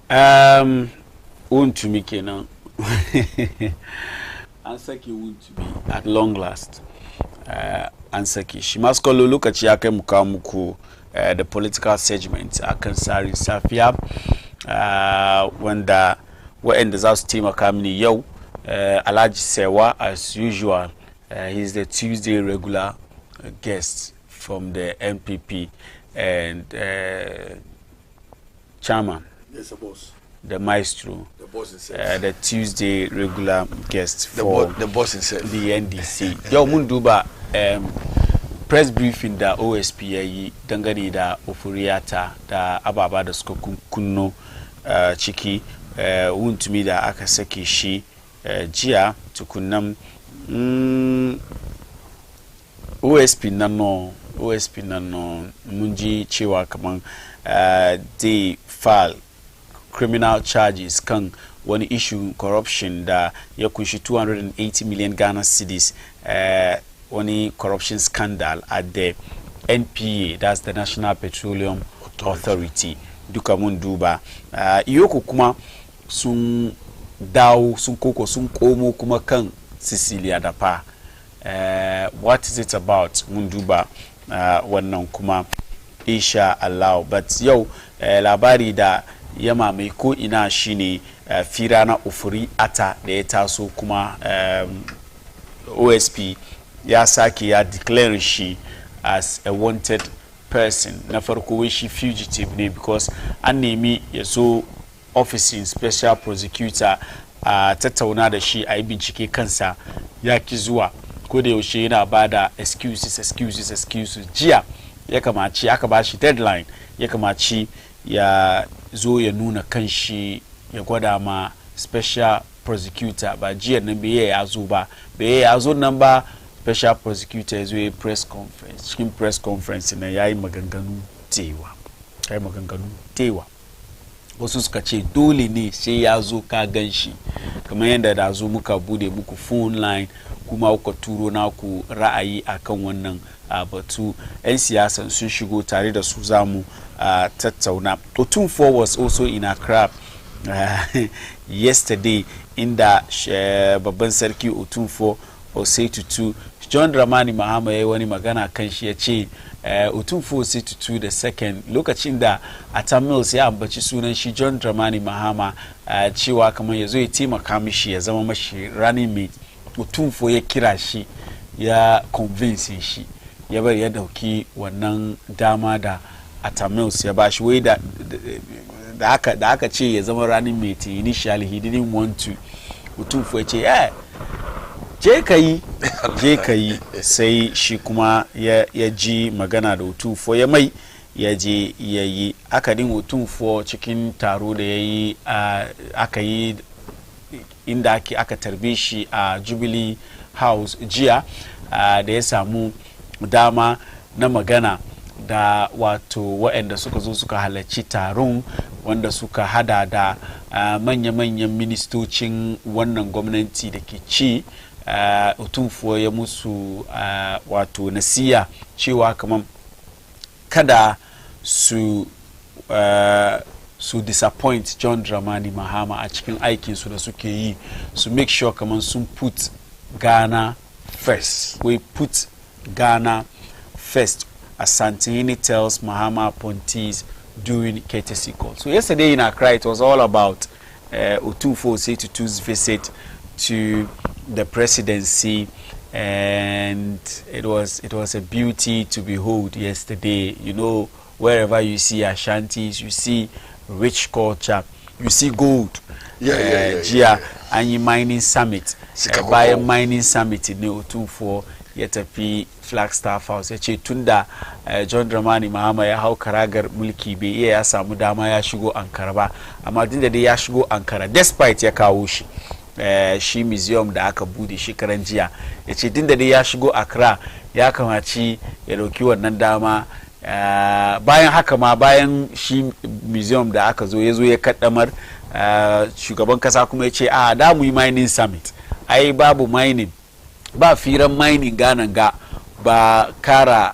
Want to me kenan. Ansaki want to be at long last. Ansaki. Shi maskolo lokaci ya kai muka muku the political segment akan Tsarin Safiya wanda waɗanda za su taimaka mini yau Alhaji Sewa as usual. He's the Tuesday regular guest from the NPP and chairman. Yes, boss. The maestro. The boss himself. The Tuesday regular guest for the boss himself. The NDC. Yo Munduba press briefing da OSP yayi dangane da ofuriyata da ababa da suka kunno ciki wuntumi da aka sake shi jiya tukunnan OSP nan mun ji cewa kaman they file criminal charges kan wani issue corruption da ya kunshi 280 million Ghana cedis wani corruption scandal at the NPA, that's the National Petroleum Authority. Duka mun duba iyoko kuma sun dawo sun komo kuma kan Cecilia Dapa. What is it about? Mun duba wannan kuma insha Allah. But yau labari da yama mai ko ina shine fira na ofuri ata da ya taso kuma OSP ya sake ya declare shi as a wanted person. Na farko shi fugitive ne because an nemi ya so officing special prosecutor a tattauna da shi a yi bincike kansa ya ki zuwa ko da yaushe yana bada excuses jiya ya kamaci aka ba shi deadline ya kamaci ya zo ya nuna kanshi ya gwada ma special prosecutor ba jiya nan bai ya zo nan ba special prosecutor ya zo ya press conference cikin press conference na yayi maganganu tewa wasu suka ce dole ne sai ya zo ka ganshi kamar yadda da zo muka bude muku phone line kuma kuka turo naku ra'ayi akan wannan batu. 'Yan siyasan sun shigo tare da su zamu tattauna. Otunfo was also in Accra yesterday inda babban sarki Otunfo Osei-Tutu John Dramani Mahama yayi wani magana kan shi yace Otunfo Osei-Tutu the second lokacin da Atamils ya ambaci sunan shi John Dramani Mahama cewa kamar yazo ya taimaka mishi ya zama mashi running mate. Otunfo ya kira shi ya convince shi ya bari ya dauki wannan dama da Atamils ya bashi wai da aka ce ya zama running mate initially he didn't want to. Otunfo ya ce je ka yi sai shi kuma ya ji magana da Otunfo ya mai ya je ya yi akadin Otunfo cikin taro da ya yi aka yi inda aka tarbe shi a Jubilee House jiya da ya samu dama na magana da wato waɗanda suka zo suka halarci taron wanda suka hada da manya-manyan ministocin wannan gwamnati da ke ci. Otunfo ya musu wato nasiya cewa kaman kada su disappoint John Dramani Mahama a cikin aikinsu da suke yi su make sure kaman sun put Ghana first. We put Ghana first. Asantini tells Mahama appointees during courtesy call. So yesterday in Accra it was all about Otunfo Osei-Tutu's visit to the presidency, and it was a beauty to behold yesterday. You know, wherever you see Ashantis, you see rich culture, you see gold. Yeah. And mining summit, by mining summit in Otunfo yatafi Flagstaff House. Yace tunda John Dramani Mahama ya hau karagar mulki bai iya ya samu dama ya shigo Ankara ba, amma dinda dai ya shigo Ankara despite ya kawo shi shi museum da aka bude shekaran jiya. Yace dinda dai ya shigo Accra ya kamaci ya dauki wannan dama. Bayan haka ma bayan shi museum da aka zo ya kaddamar shugaban kasa kuma yace da mu yi mining summit. Ai babu mining, ba firan mining ganan ga ba kara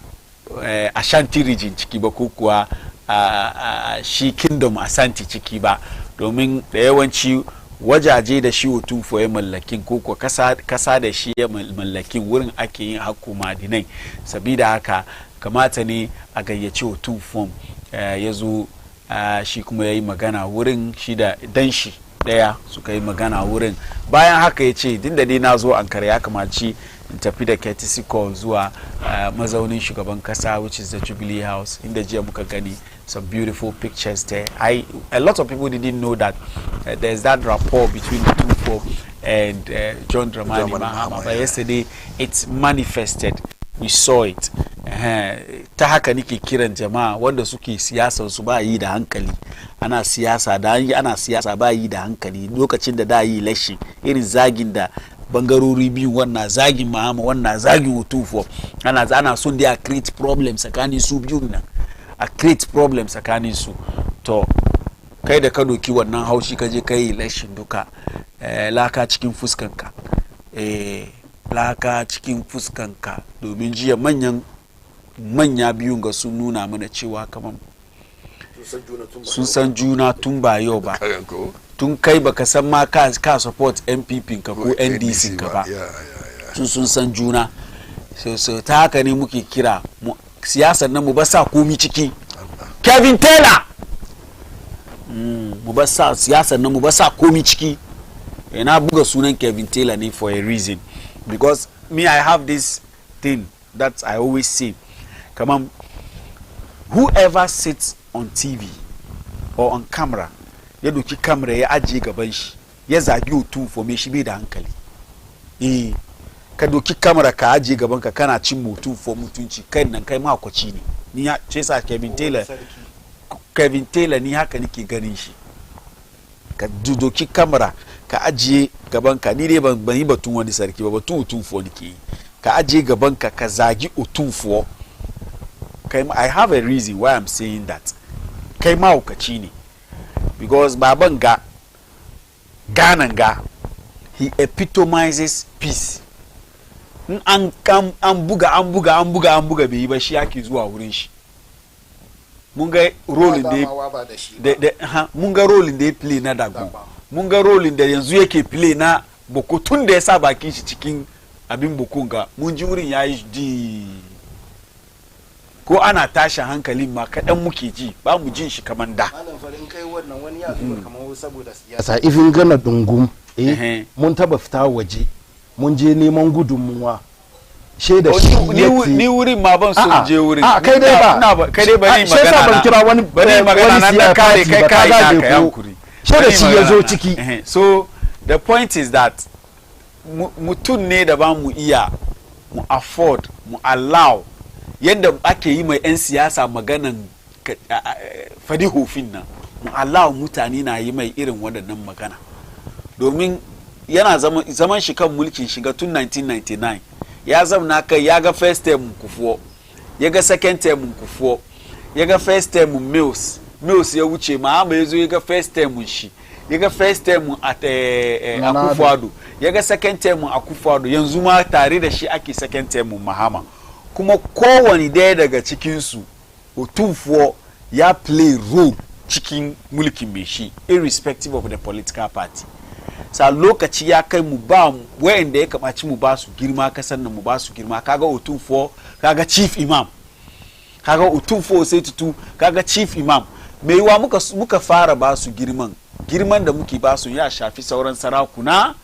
Ashanti region ciki ba ko kuwa shi kingdom Ashanti ciki ba. domin da yawanci wajaje da shi Otunfo ya mallakin ko kasa da shi ya mallakin wurin ake yin hakku madinai, sabida haka kamata ne a gayyaci Otunfo ya zo shi kuma ya yi magana wurin, shi da dan shi daya suka yi magana wurin. Bayan haka ya ce din da dai na zo Ankara ya kamaci in tafi da courtesy call zuwa mazaunin shugaban kasa, which is the Jubilee House, inda jiya muka gani some beautiful pictures there. A lot of people didn't know that there's that rapport between the two and John Dramani Mahama, but yesterday it's manifested, we saw it. Ta haka nake kiran jama'a wanda suke siyasar su ba yi da hankali, ana siyasa ba yi da hankali. Lokacin da yi election, irin zagin da bangarori biyu, wannan zagin Mahama, wannan zagin Otunfo, ana son da a create problem tsakanin su biyun nan, a create problem tsakanin su. To kai da ka doki wannan haushi ka je kai election duka, laka cikin fuskanka, laka cikin fuskanka, domin jiya manya biyun ga sun nuna mana cewa kaman sun san juna tun ba yau ba, tun kai baka san ma ka support MPP ka ko NDC ka ba, sun san juna. So ta haka ne muke kira siyasar nan mu ba sa komi ciki. Kevin Taylor mu ba sa siyasar nan mu ba sa komi ciki. Na buga sunan Kevin Taylor ne for a reason, because me I have this thing that I always say, come on, whoever sits on TV or on camera ya doki camera ya ajiye gaban shi ya zagi Otunfo me shi bai da hankali. Ka doki camera ka ajiye gaban ka kana cin Otunfo mutunci, kai nan kai makwaci ne. Ni ya ce sa Kevin Taylor ni haka nake ganin shi. Ka doki camera ka ajiye gaban ka, ni dai ban yi batun wani sarki ba, batun Otunfo nake yi. Ka ajiye gaban ka zagi Otunfo. I have a reason why I'm saying that. Kai mahaukaci ne, because baban ga ganan ga, he epitomizes peace. An buga bai yi ba, shi yake zuwa wurin shi. Mun ga rolin da ya play na Dago, mun ga rolin da yanzu yake play na Boko, tun da ya sa bakin shi cikin abin Bokon ga, mun ji wurin yayi di ko ana tashin hankalin ma kaɗan muke ji, ba mu jin shi kamar da. Farin kai wannan wani ya zuba kamar saboda siyasa. Ifin gana dungum, mun taba fita waje, mun je neman gudunmuwa. Shaida shi ni wurin ma ban so je wurin. Kai dai ba. Kai dai bari magana na. Kira wani magana na kare kai na ka yankuri. Shaida shi ya zo ciki. So the point is that mutun ne da ba mu iya mu afford, mu allow yadda ake yi mai 'yan siyasa maganan fadi hofin nan, mu allow mutane na yi mai irin waɗannan magana, domin yana zaman shi kan mulkin shiga tun 1999 ya zamna kai, ya ga first term Kufuor, ya ga second term Kufuor, ya ga first term Mills ya wuce, Mahama ya zo ya ga first term shi, ya ga first term Akufo-Addo, ya ga second term Akufo-Addo, yanzu ma tare da shi ake second term Mahama. Kuma kowane daya daga cikinsu Otunfo ya play role cikin mulkin mai shi, irrespective of the political party. Sa lokaci ya kai mu ba wayanda ya kamaci mu ba su girma kasan nan, mu ba su girma. Kaga Otunfo, kaga chief imam, kaga Otunfo sai tutu, kaga chief imam. Mai yiwa muka fara ba su girman da muke ba su ya shafi sauran sarakuna,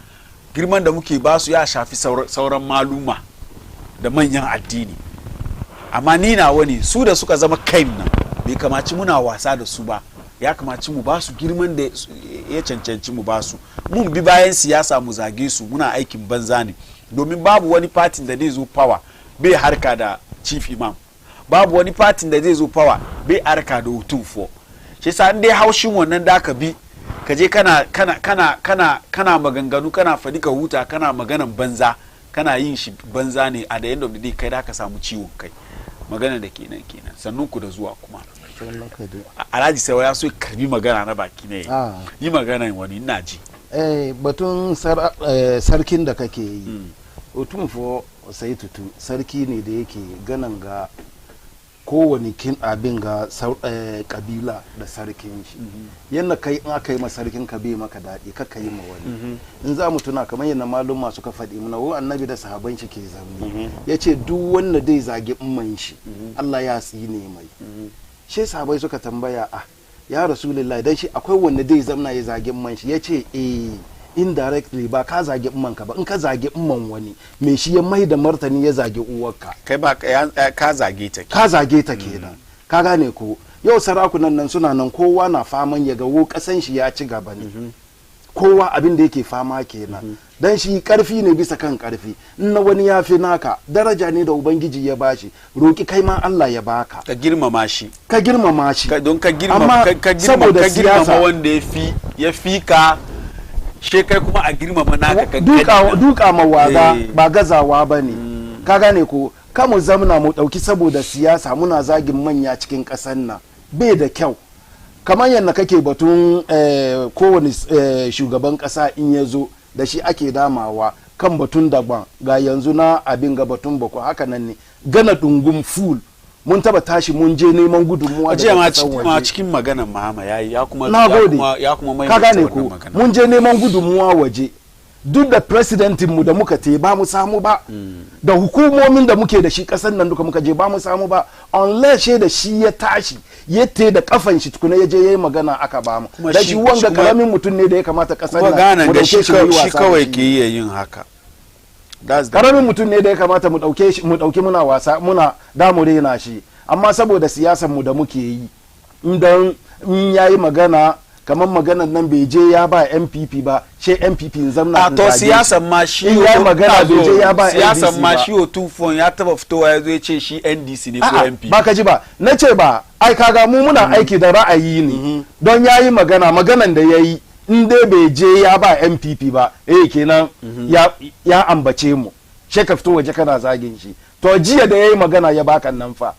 girman da muke ba su ya shafi sauran maluma da manyan addini. Amma ni na wani su da suka zama kai nan bai kamaci muna wasa da su ba, ya kamaci mu ba su girman da ya cancanci mu ba su. Mun bi bayan siyasa mu zage su, muna aikin banza ne, domin babu wani party da zai zo power bai harka da chief imam, babu wani party da zai zo power bai harka da Otunfo. Shi yasa dai haushin wannan da ka bi ka je kana maganganu, kana fadi ka huta, kana maganan banza, kana yin shi banza ne, a da end of the day kai da ka samu ciwon kai. Magana da kenan sannun ku da zuwa kuma. Alhaji Sawa ya so karbi magana na baki ne, yi magana wani ina ji. Batun sarkin da kake yi, Otunfo sai tutu sarki ne da yake ganan ga kowane kin abin ga kabila da sarkin shi yanda kai in aka yi ma sarkin ka bai maka daɗi ka yi ma wani in za mu tuna kamar yadda malum suka faɗi muna wa annabi da sahaban shi ke zaune ya ce duk wanda dai zagi umman shi Allah ya tsine mai shi sahabai suka tambaya ya rasulullahi dan shi akwai wanda dai zamna ya zagi umman shi ya ce indirectly ba ka zagi umman ka ba in ka zagi umman wani me shi ya mai da martani ya zagi uwarka kai ba ka zage ta kenan ka gane ko yau sarakunan nan suna nan kowa na faman ya ga wo kasan shi ya ci gaba ne kowa abin da yake fama kenan dan shi karfi ne bisa kan karfi in na wani ya fi naka daraja ne da ubangiji ya bashi roki kai ma Allah ya baka ka girmama shi don ka girmama wanda ya fi ka she kai kuma a girmama naka ka duka ma waga ba gazawa bane ka gane ko kamu zamna mu dauki saboda siyasa muna zagin manya cikin kasar nan bai da kyau kamar yadda kake batun kowane shugaban kasa in ya zo da shi ake damawa kan batun daban ga yanzu na abin ga batun bako haka nan ne gana dungum full mun taba tashi mun je neman gudunmuwa da ma cikin maganar Mahama ya kuma mai ka gane ko mun je neman gudunmuwa waje duk da presidentin mu da muka te ba mu samu ba da hukumomin da muke da shi kasan nan duka muka je ba mu samu ba unless da shi ya tashi ya te da kafan shi tukuna ya je yayi magana aka ba mu da shi wanga karamin mutum ne da ya kamata kasan nan mu dauke shi kawai ke yin haka karamin mutum ne da ya kamata mu dauki muna wasa muna damu rena shi amma saboda siyasar mu da muke yi idan in yayi magana kamar maganar nan bai je ya ba MPP ba she MPP zamna to siyasar ma shi yayi magana bai je ya ba siyasar ma shi Otufon ya taba fitowa ya zo ya ce shi NDC ne ko MP ba ka ji ba nace ba ai kaga mu muna aiki da ra'ayi ne don yayi maganan da yayi in dai bai je ya ba MPP ba kenan ya ambace mu she ka fito waje kana zagin shi to jiya da yayi magana ya baka nan fa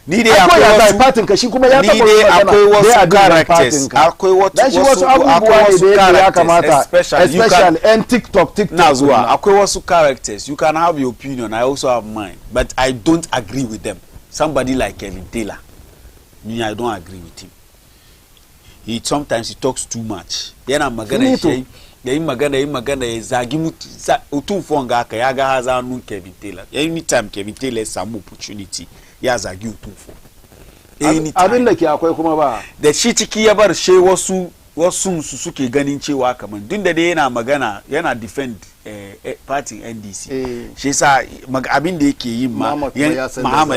ni dai akwai fatin ka shi kuma ya taba akwai wasu characters akwai wasu abubuwa ne da ya kamata especially and TikTok na zuwa akwai wasu characters you can have your opinion I also have mine but I don't agree with them somebody like Kevin Taylor me I don't agree with him sometimes he talks too much yana magana shi yayin magana ya zagi Otufon ga aka ya ga hazanun Kevin Taylor anytime Kevin Taylor ya samu opportunity ya zagi Otufon abin da ke akwai kuma ba da shi ciki ya bar she wasu su suke ganin cewa kamar duk da dai yana magana yana defend party NDC shi yasa abin da yake yin Mahama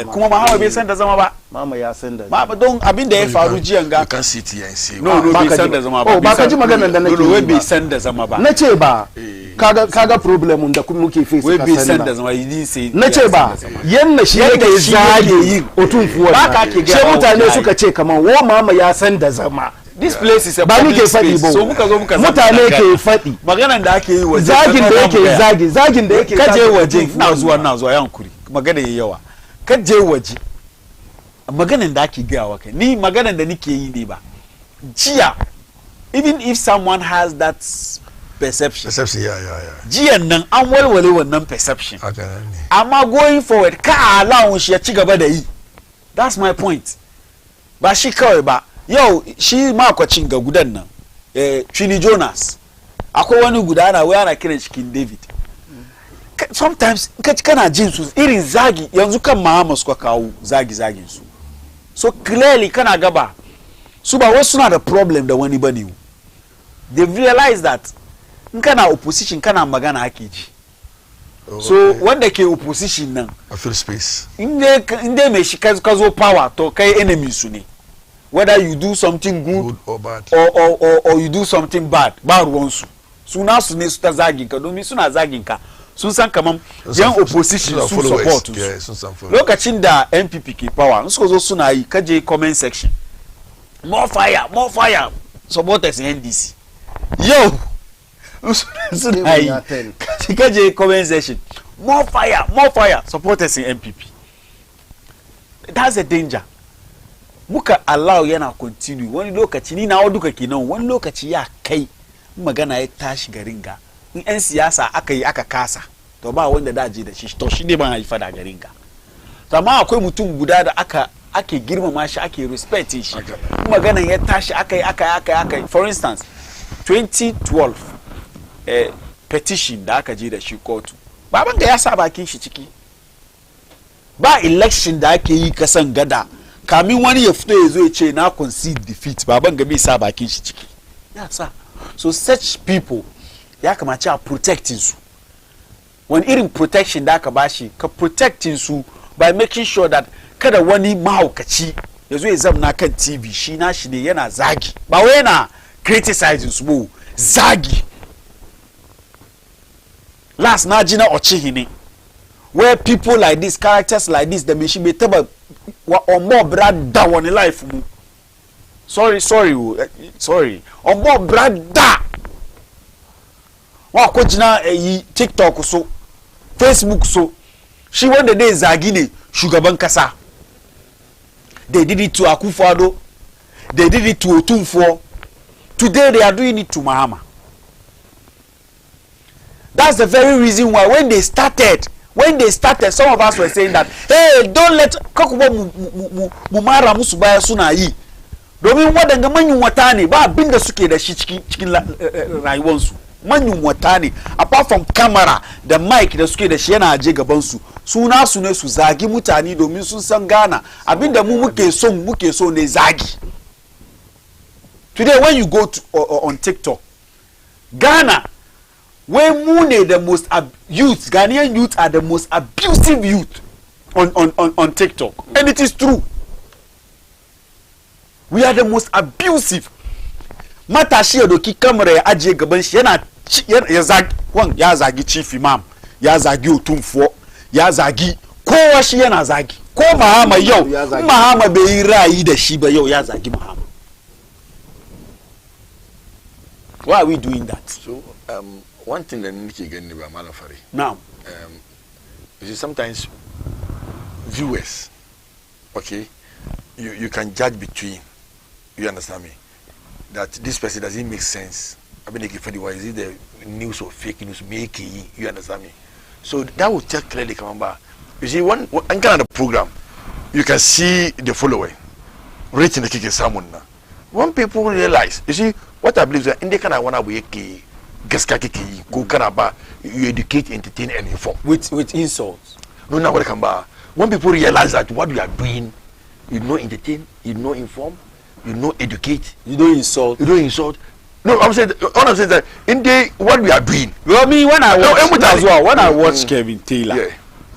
kuma Mahama bai san da zama ba Mahama ya san da zama don abin da ya faru jiyan ga kan CTNC no bai san da zama ba ba ka ji maganar da nake yi bai san da zama ba nace ba kaga problem da kuma muke face wai bai san da zama yi sai nace ba yanna shi yake zage yin Otufon ba ka ke ga sai mutane suka ce kaman wo Mahama ya san da zama this place is a ba muke faɗi ba so muka zo muka mutane ke faɗi maganan da ake yi waje zagin da yake kaje waje ina zuwa yankuri magana yayi yawa kaje waje maganan da ake gawa kai ni maganan da nake yi ne ba jiya even if someone has that perception jiyan nan an walwale wannan perception amma going forward ka allow shi ya ci gaba da yi that's my point ba shi kawai ba yau shi makwacin ga gudan nan Chini Jonas akwai wani gudana wai ana kiran shi King David sometimes kana jin su irin zagi yanzu kan Mahama suka kawo zagin su so clearly kana gaba su ba wasu suna da problem da wani bane they realize that in kana opposition kana magana ake ji so wanda ke opposition nan I feel space in dai mai shi ka zo power to kai enemy su ne whether you do something good or bad or you do something bad ba ruwansu suna su ne su ta zagin ka domin suna zagin ka sun san kaman yan opposition su support su lokacin da NPP ke power in suka zo suna yi kaje comment section more fire supporters NDC yo suna yi kaje comment section more fire supporters NPP that's a danger muka allow yana continue wani lokaci ni nawa duka kenan wani lokaci ya kai magana ya tashi garin ga in yan siyasa aka kasa to ba wanda daje da shi to shi ne ban haifa da garin ga amma akwai mutum guda da ake girmama shi ake respect shi maganan ya tashi akai for instance 2012 petition da aka je da shi kotu baban ga ya sa bakin shi ciki ba election da ake yi kasan gada kamin wani ya fito ya zo ya ce na concede defeat baban ga bai sa bakin shi ciki ya sa so such people ya kamace a protecting su wani irin protection da aka bashi ka protecting su by making sure that kada wani mahaukaci ya zo ya zamna kan TV shi na shi ne yana zagi ba wai yana criticizing su bo zagi last na ji na ochihi ne where people like this characters like this da me shi bai taba on more brother wani life mu sorry on more brother wa ko jina yi TikTok so Facebook so shi wanda dai zagi ne shugaban kasa they did it to Akufo-Addo they did it to Otunfo today they are doing it to Mahama. That's the very reason why when they started some of us were saying that hey don't let Kakubo mumara musubaya suna yi domin wadanga manyan wata ne ba abinda suke da shi cikin rayuwarsu manyan wata ne apart from camera da mic da suke da shi yana aje gaban su suna su ne su zagi mutane domin sun san Ghana abinda mu muke so ne zagi. Today when you go to, on TikTok Ghana when Mune the most youth Ghanaian youth are the most abusive youth on TikTok and it is true. We are the most abusive. Matashi doki kamera ya ajiye gaban shi yana ya zagi chief imam ya zagi Otunfo ya zagi kowa shi yana zagi ko Mahama yau Mahama bai yi ra'ayi da shi ba yau ya zagi Mahama. Why are we doing that? So one thing that nike gani ba Malam Fari. Now you see sometimes viewers, okay, you can judge between, you understand me, that this person doesn't make sense. I mean, is it the news or fake news making, you understand me? So that will tell clearly come back. You see, one kind of the program, you can see the following, rating the kicking someone now. When people realize, you see, what I believe is that in the kind of one way gaska go kanaba, you educate, entertain, and inform. With insults. No, now what come back. When people realize that what we are doing, you know, entertain, you know, inform, you know, educate, you don't insult. You don't insult. No, I'm saying that in the what we are doing. Well, me when I watch as well, when I watch Kevin Taylor, yeah,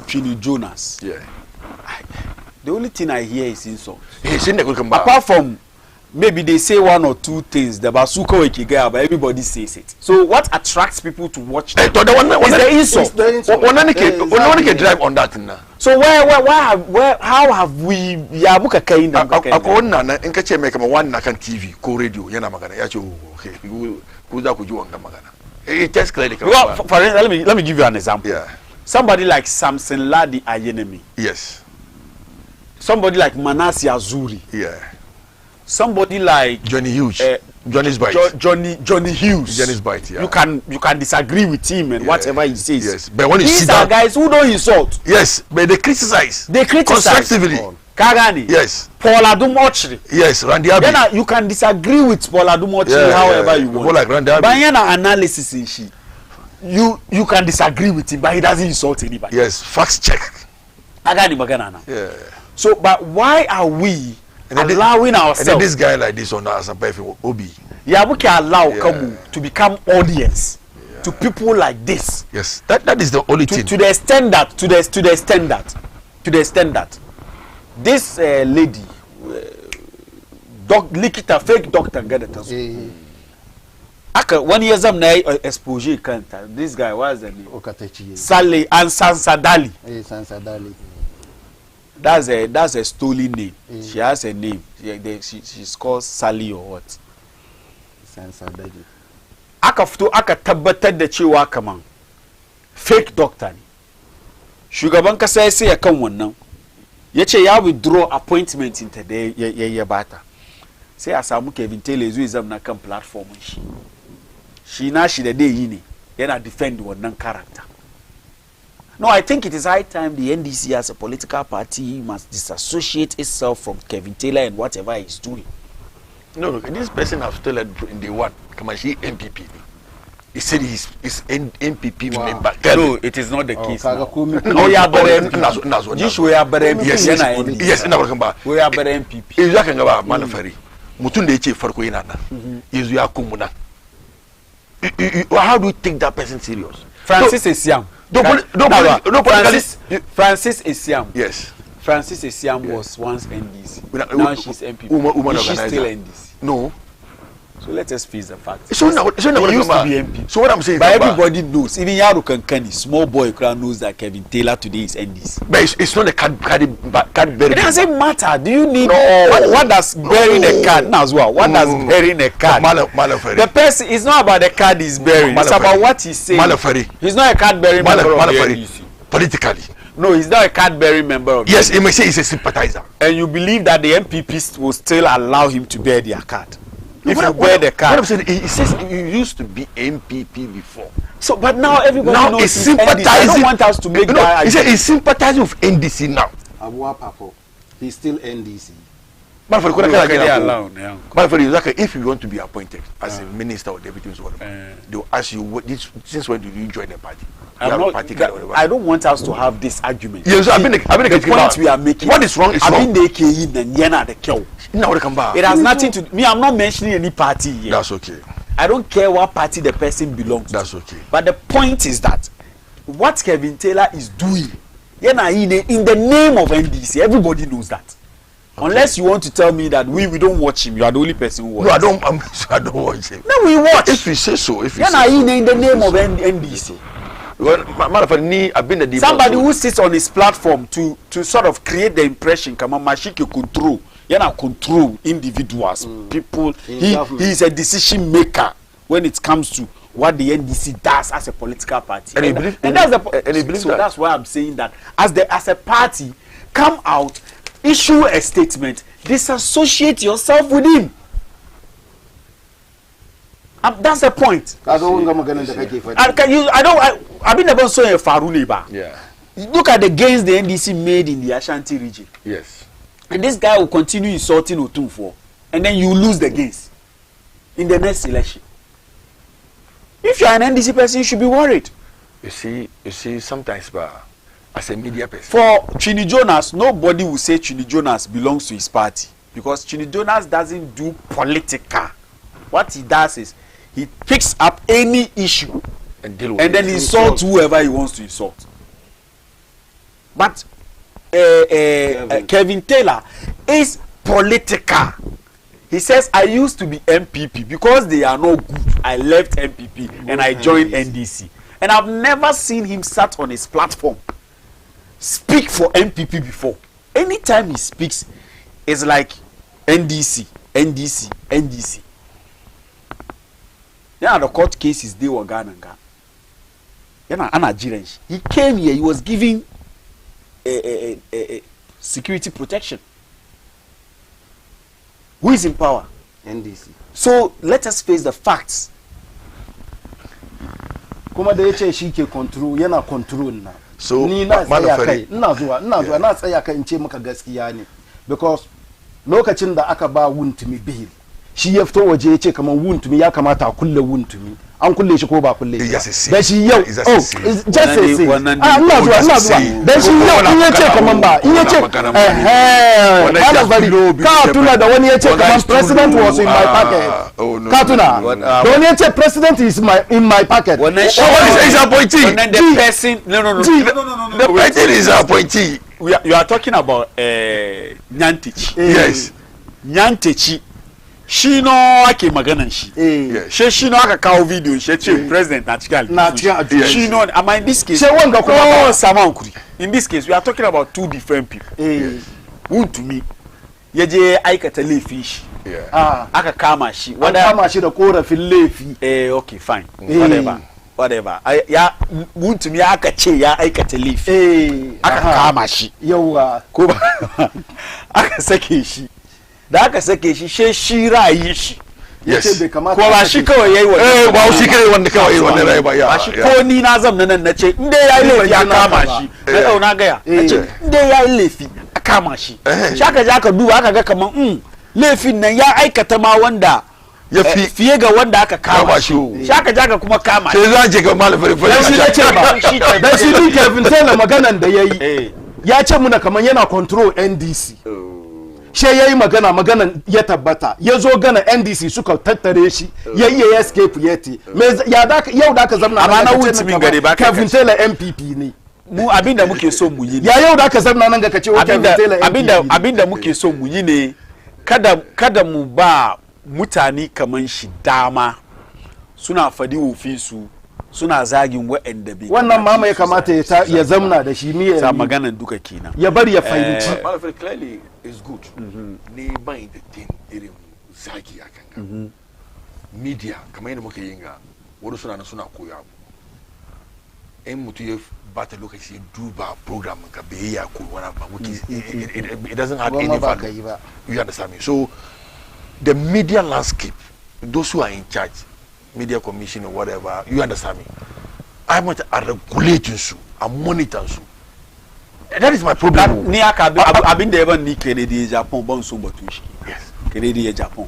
Philly Jonas, yeah, the only thing I hear is insults. He's in the good come back. Apart from maybe they say one or two things, the basuka wekigaya, but everybody says it. So what attracts people to watch them? Is the insult. One can drive on that now. So how have we yabuka kain da akona na in kace mai kama wannan kan TV ko radio yana magana ya ce okay ku za ku ji wannan magana. It just clearly come. Well, for instance, let me give you an example. Yeah. Somebody like Samson Ladi Ayenemi. Yes. Somebody like Manasi Azuri. Yeah. Somebody like Johnny Hughes. Johnny's Bite. Johnny Hughes. Johnny's Bite, yeah. You can disagree with him and whatever he says. Yes, but when you these see are that, guys who don't insult. Yes, but they criticize. Constructively. Kagani. Yes. Paul Adumochri. Yes, Randy Abbey. Then you can disagree with Paul Adumochri however you want. Like Randy Abbey. But yana analysis in she. You can disagree with him, but he doesn't insult anybody. Yes, facts check. Kagani magana na. Yeah. So, but why are we allowing ourselves? And then this guy like this on us, Obi. Yeah, we can allow Kamu to become audience to people like this. Yes, that is the only thing. To the extent that this lady, fake doctor, get it. Aka 1 year zam na exposure kanta. This guy was the name. Sale and Sansadali. Sansadali. That's a stolen name. She has a name. She's called Sally or what? Sansadali. Aka fito aka tabbatar da cewa kaman fake doctor ne. Shugaban kasa ya sai ya kan wannan. Yace ya withdraw appointment inta da ya bata. Sai a samu Kevin Taylor zuwa exam na kan platform shi. Shi na shi da dai yi ne yana defend wannan character. No, I think it is high time the NDC as a political party must disassociate itself from Kevin Taylor and whatever he's doing. No, this person has told in the one, Kamashi MPP. He said he's MPP member. No, it is not the case. Yes, we are better MPP. Is that about Malafari? Mutunde Chief for Queenana. Is you are Kumuna. How do you take that person serious? Francis Esiam. Francis Esiam. Yes. Francis Esiam was once NDC. Now she's MPP. She's still NDC. No. So let us face the fact. So now, used to be MP. So what I'm saying, but everybody knows. Even Yaru Kankani, small boy, knows that Kevin Taylor today is NDC. But it's not a card bearing. It doesn't matter. Do you need no. What does bearing a card now as well? What does bearing a card? The person is not about the card he's bearing. It's about what he's saying. He's not a card bearing member of the NDC. Politically. No, he's not a card bearing member of the Yes, he may say he's a sympathizer. And you believe that the MPPs will still allow him to bear their card? If you wear the card. What I'm saying, he says he used to be MPP before. So, but now everybody now knows he's sympathizing. I don't want us to make that. He said he's sympathizing with NDC now. Abua Papo, he's still NDC. But if you want to be appointed as a minister or deputy, they will ask you, since when did you join the party? I don't want us to have this argument. Yes, the point we are making. What is wrong is wrong. It has nothing to me. I'm not mentioning any party here. That's okay. I don't care what party the person belongs to. That's okay. But the point is that what Kevin Taylor is doing, in the name of NDC, everybody knows that. Okay. Unless you want to tell me that we don't watch him, you are the only person who watches. No, I don't watch him. No, we watch. If you say so, if you say so. In the name of NDC. Somebody who sits on his platform to sort of create the impression, control individuals, people. He is a decision maker when it comes to what the NDC does as a political party. That's why I'm saying that as a party, come out, issue a statement, disassociate yourself with him. That's the point. I've been never saw a Faruneba. Yeah. Look at the gains the NDC made in the Ashanti region. Yes. And this guy will continue insulting Otunfo, and then you lose the gains in the next election. If you are an NDC person, you should be worried. You see, sometimes, as a media person. For Chini Jonas, nobody will say Chini Jonas belongs to his party because Chini Jonas doesn't do political. What he does is he picks up any issue and then insults whoever he wants to insult. But Kevin Taylor is political. He says, I used to be MPP because they are no good. I left MPP and I joined NDC. And I've never seen him sat on his platform speak for MPP before. Anytime he speaks, it's like NDC. Yeah, the court cases they were Ghana. He came here, he was giving security protection. Who is in power? NDC. So let us face the facts. Kuma da yace shi ke control yana control na. So ni na tsaya kai ina zuwa na tsaya kai in ce maka gaskiya ne because lokacin da aka ba Wuntumi bill shi ya fito waje yace kaman Wuntumi ya kamata a kulle Wuntumi an kulle shi ko ba kulle shi da shi yau just say ina zuwa da shi yau in yace kaman ba in yace ana bari ka tuna da wani yace kaman president was in my pocket ka tuna da wani yace president is in my pocket what is appointee the person no the person is appointee you are talking about Nyantechi. Yes, Nyantechi shi no ake maganan shi shi no aka kawo video shi ce president na cikin shi no am in this case sai wanga kuma Samankuri. In this case we are talking about two different people. Wuntumi yaje aikata laifi shi aka kama shi da korafin laifi okay fine whatever ya Wuntumi aka ce ya aikata laifi aka kama shi yawa ko ba aka sake shi da aka sake shi shi ra'ayi shi yace bai kamata ko ba shi kawai yayi wannan ba shi kawai wanda kawai wannan rai ba ya ba shi ko ni na zamna nan nace in dai yayi laifi a kama shi na dauna ga ya nace in dai yayi laifi a kama shi shaka ja ka duba aka ga kaman laifin nan ya aikata ma wanda ya fiye ga wanda aka kama shi shaka ja ka kuma kama shi sai za je ga malafari dan shi nace ba dan shi din Kevin Taylor maganan da yayi ya ce muna kaman yana control NDC she yayi maganan ya tabbata ya zo gana NDC suka tattare shi ya iya escape yeti ya da yau da ka zamna amma na wuce min gare ba Kevin Taylor MPP ne mu abinda muke so mu yi ya yau da ka zamna nan ga kace Kevin Taylor abinda muke so mu yi ne kada mu ba mutane kaman shi dama suna fadi ofisu suna zagin waɗanda bai wannan mama ya kamata ya zamna da shi miye sa maganan duka kenan ya bar ya fahimci malafari clearly is good ne ban da tin irin zagi a kanka media kamar yadda muka yin ga wani suna koya in mutu ya bata lokaci duba program ka bai ya koyi wani ba it doesn't have any value you understand me. So the media landscape, those who are in charge, media commission or whatever, you understand me, I want to regulate you and monitor you. That is my problem. Ni aka abin da yaban ni Kennedy Japan ban so batun shi. Yes. Kennedy Japan.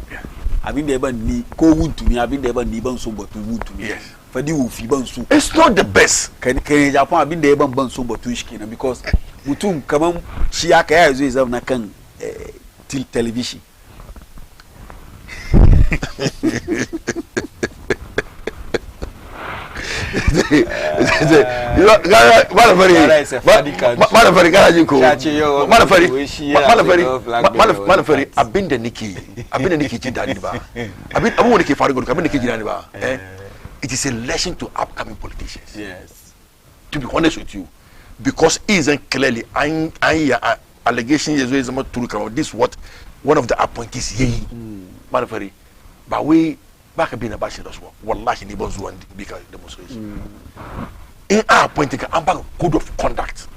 Abin da yaban ni ko wuntumi abin da yaban ni ban so batun wuntumi. Yes. Fadi wufi ban so. It's not the best. Kennedy Japan abin da yaban ban so batun shi kenan because mutum kaman shi aka ya zo ya zama kan television. Malafari kana jin ko malafari abinda nake jin dadi ba abin da ke faru abin da ke jin dadi ba it is a lesson to upcoming politicians. Yes. To be honest with you, because it isn't clearly allegation is zama true kamar this what one of the appointees yayi malafari ba wai baka bi na bashi rasuwa wallahi ni ban zuwa bika demonstration in a appointing ka an baka code of conduct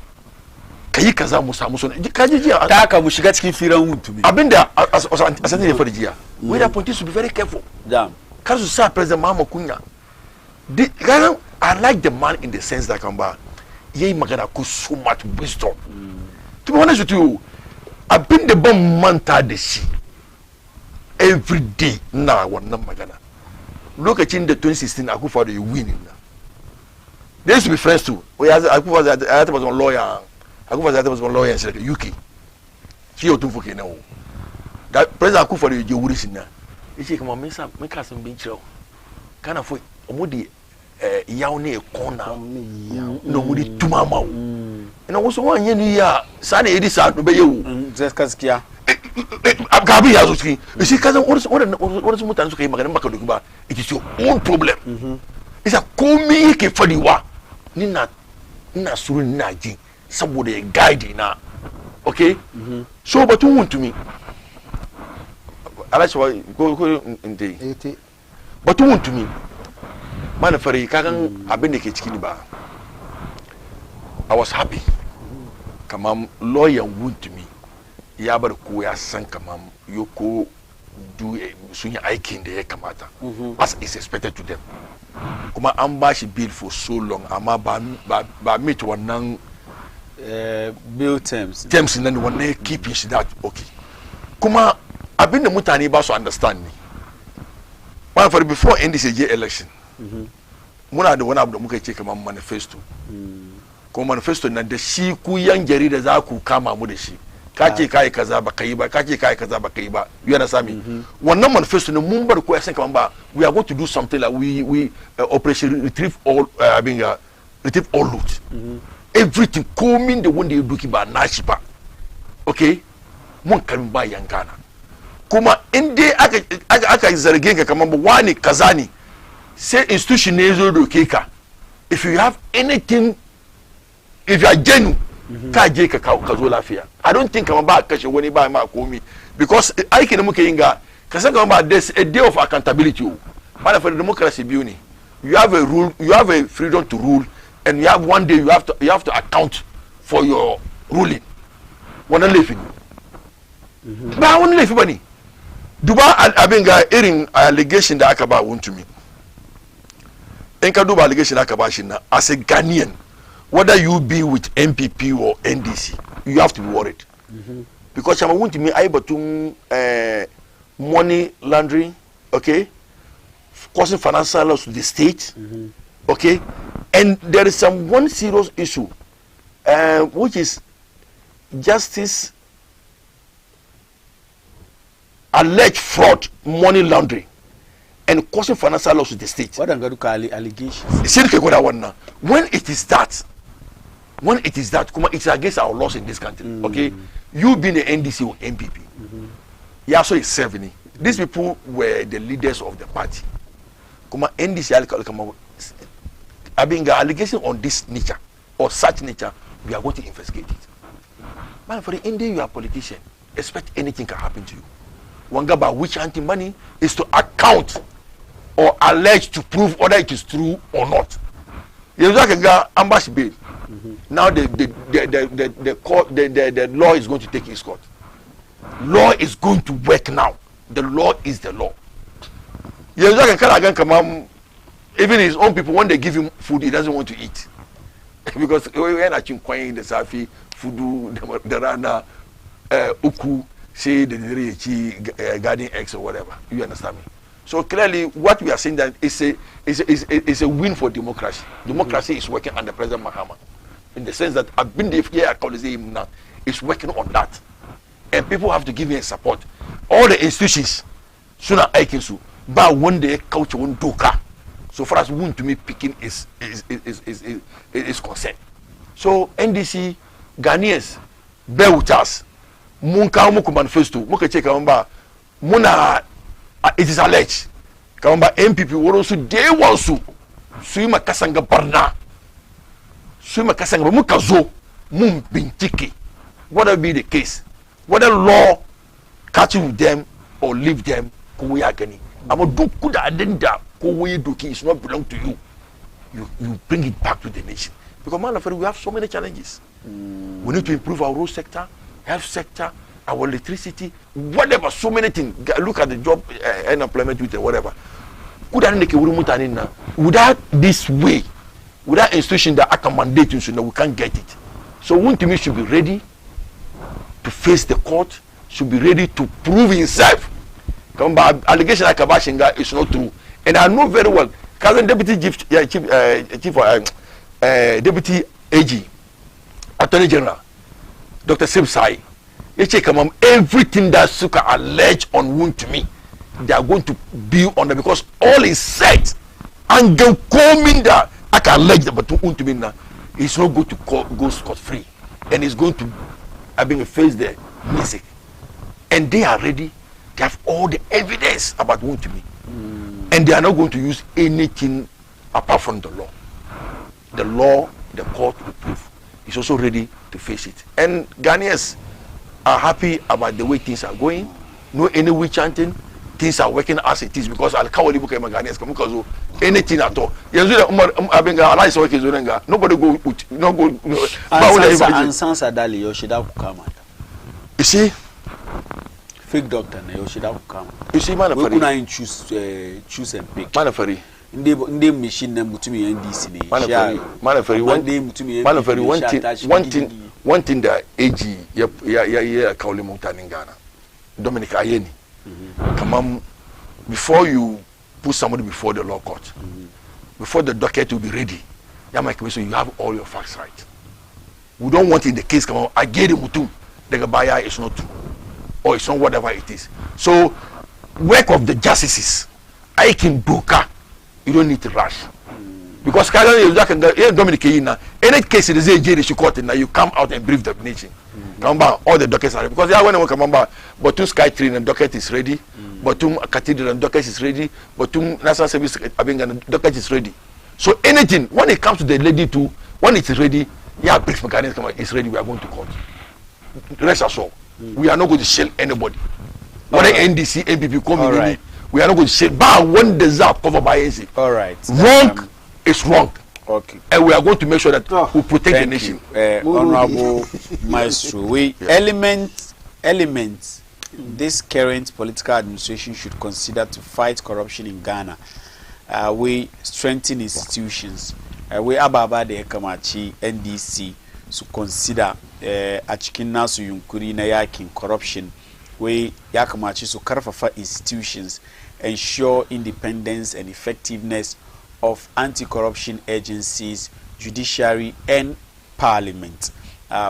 kai kaza mu samu so ka ji jiya ta ka mu shiga cikin firan mutumi abinda asante ne fara jiya we the appointees should be very careful kar su sa president Mahama Kunya I like the man in the sense that kan ba yayi magana ko so much wisdom to be honest with you abinda ban manta da shi every day na wannan magana lokacin da 2016 Akufo da winning na they used to be friends too Akufo was a lawyer in the UK shi yau tun fuke na o da president Akufo da je wuri shi na yace kuma me sa me ka san binciro kana fo omudi yawo ne kona no mudi tumama o ina wasu wanye ni ya sane yidi sa do be yewu gaskiya gabi ya zo ciki shi kazan wani mutane suka yi maganin maka doki ba it is your own problem isa komai yake fadiwa ina suru ina ji saboda ya guide na okay so batun wuntumi alashi wa ko inte batun wuntumi mana fari kagan abin da ke ciki ni ba I was happy kamar lawyer wuntumi ya bar ko ya san kamar yoko sun yi aikin da ya kamata as is expected to them kuma an ba shi bill for so long amma ba meet wannan bill terms nan wannan keeping shi that okay kuma abinda mutane ba su understand ne one for before NDCJ election muna da wani abu da muka ce kamar manifesto kuma manifesto nan da shi ku yan jarida za ku kama mu da shi kake kai kaza ba kai ba kake kai kaza ba kai ba you understand me wannan manifesto ne mun bar ko ya san kaman ba we are going to do something like we operation retrieve all retrieve all loot everything coming the wanda ya duki ba nashi ba okay mun kan ba yankana kuma in dai aka zarge ka kaman ba wani kaza ne sai institution ne zo doke ka if you have anything if you are genuine ka je ka zo lafiya I don't think kama ba kashe wani ba ma komi because aikin da muke yin ga ka san kama ba there's a day of accountability ba da democracy biyu ne you have a rule you have a freedom to rule and you have one day you have to account for your ruling wannan laifin ba wani laifi bane duba abin ga irin allegation da aka ba Wontumi in ka duba allegation da aka ba shi na as a Ghanaian whether you be with MPP or NDC you have to be worried because Chama Wontumi ai batun money laundering, okay, causing financial loss to the state, okay, and there is one serious issue which is justice alleged fraud, money laundering, and causing financial loss to the state. What I'm going to call allegations? When it is that, it's against our laws in this country. Okay, you being an NDC or MPP, yeah, so it's serving. These people were the leaders of the party. NDC, having an allegation on this nature or such nature, we are going to investigate it. Man, for the India, you are a politician. Expect anything can happen to you. Wangaba, which anti-money is to account or allege to prove whether it is true or not. You can ambush bail. Now the law is going to take its court. Law is going to work now. The law is the law. You can come even his own people, when they give him food, he doesn't want to eat. Because when I think the Safi, Fudu, the Rana, Uku, say the garden eggs or whatever. You understand me? So clearly, what we are saying that is a win for democracy. Democracy is working under President Mahama, in the sense that I've been the now is working on that, and people have to give me support. All the institutions, sooner I can sue, but one day culture won't do car. So far as Wontumi picking is concerned. So NDC, Ghanaians, bear with us. Munka muku manifesto, muka check kamba, muna it is alleged. Kamba MPP woro su day one su suima kasanga barna. Suima kasanga muka zo mum bintiki. Whatever be the case, whether law catching with them or leave them, kuwe agani. Amo do kuda adenda kuwe doki is not belong to you. You bring it back to the nation. Because man, we have so many challenges. We need to improve our road sector, health sector, our electricity, whatever, so many things. Look at the job and employment with whatever. Without this way, without institution that I can mandate you, so we can't get it. So Wontumi should be ready to face the court, should be ready to prove himself. Allegation like Kabashinga is not true. And I know very well, current deputy deputy AG, Attorney General, Dr. Simsai, everything that Suka alleged on Wontumi, they are going to be on them because all is set. And go coming that I can allege that but Wontumi now is not going to go scot free, and is going to face the music. And they are ready. They have all the evidence about Wontumi, and they are not going to use anything apart from the law. The law, the court will prove. Is also ready to face it. And Ghanaians are happy about the way things are going. No any witch chanting. Things are working as it is because I'll call you Ghanaians come because anything at all. Nobody go no go. Ansansa Dali Yoshida Kukama. You see? Fake doctor na Yoshida Kukama. You see, man, we could choose and pick. Man, Nde machine na mutumi NDC ni. One thing that AG ya kauli mutani in Ghana. Dominic Ayeni. Come on, before you put somebody before the law court, before the docket will be ready, you have all your facts right. We don't want in the case come on, I get it mutum, the gabaya is not true, or it's not whatever it is. So work of the justices, I can doka. You don't need to rush. Because Dominic any case it is a jail court now you come out and brief the nation. Come back, all the dockets are ready. Because when we come back, Batum Sky Train and docket is ready, Batum Cathedral and docket is ready, Batum National Service and docket is ready. So anything, when it comes to the lady too, when it is ready, yeah, brief mechanism is ready, we are going to court. Rest assured, we are not going to shell anybody. Whether NDC, MPP come in, right. We are not going to say, but when the ZAP covered by ANC. All right. Wrong is wrong. Okay. And we are going to make sure that we protect the nation. Honorable Maestro, we elements this current political administration should consider to fight corruption in Ghana. We strengthen institutions. We ababa de kamachi NDC to consider a cikin nasu yunkuri na yakin corruption. We ya kamachi su karfafa institutions, ensure independence and effectiveness of anti-corruption agencies, judiciary and parliament.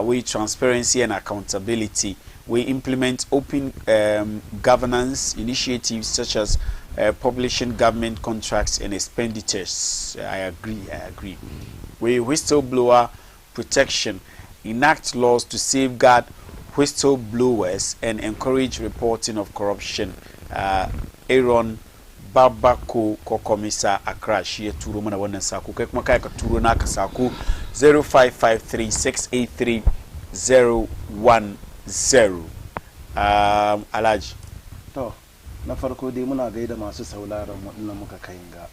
We transparency and accountability. We implement open governance initiatives such as publishing government contracts and expenditures. I agree. We whistleblower protection, enact laws to safeguard whistleblowers and encourage reporting of corruption. Aaron Babako Kokomisa Accra Shia Turu Mana Wannan Sako kai kuma kai ka turo naka sako 0553683010 Alhaji to na farko dai muna gaida masu sauraron mu inda muka kai ga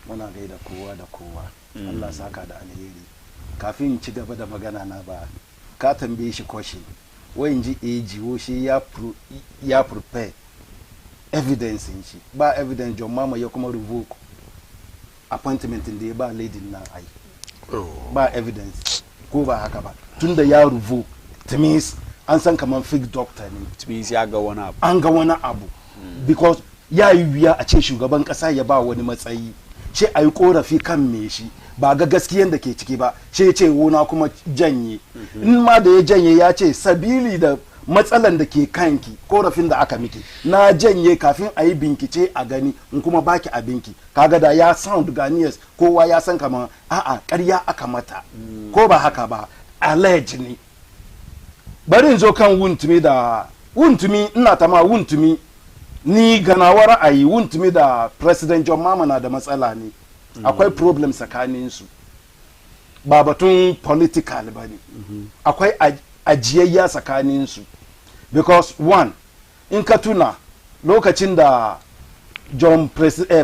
muna gaida kowa da kowa Allah saka da alheri kafin in ci gaba da magana na ba ka tambaye shi koshi wayin ji eji shi ya prepare evidence in shi ba evidence John Mama ya kuma revoke appointment din da ya ba lady na ai ba evidence ko ba haka ba tunda ya revoke it means an san kaman fake doctor ne it means ya ga wani abu an ga wani abu because ya yi wuya a ce shugaban kasa ya ba wani matsayi ce ayi korafi kan me shi ba ga gaskiyan da ke ciki ba ce ce wona kuma janye in ma da ya janye ya ce sabili da matsalan da ke kanki korafin da aka miki na janye kafin a yi binkice a gani in kuma baki a binki kaga da ya sound Ghanaians kowa ya san kamar a'a ƙarya aka mata ko ba haka ba allege ne bari in zo kan wuntumi ina ta ma wuntumi ni ganawa ra'ayi wuntumi da President John Mama na da matsala ne akwai problem tsakanin su ba batun political ba ne akwai ajiyayya tsakanin su because one in ka tuna lokacin da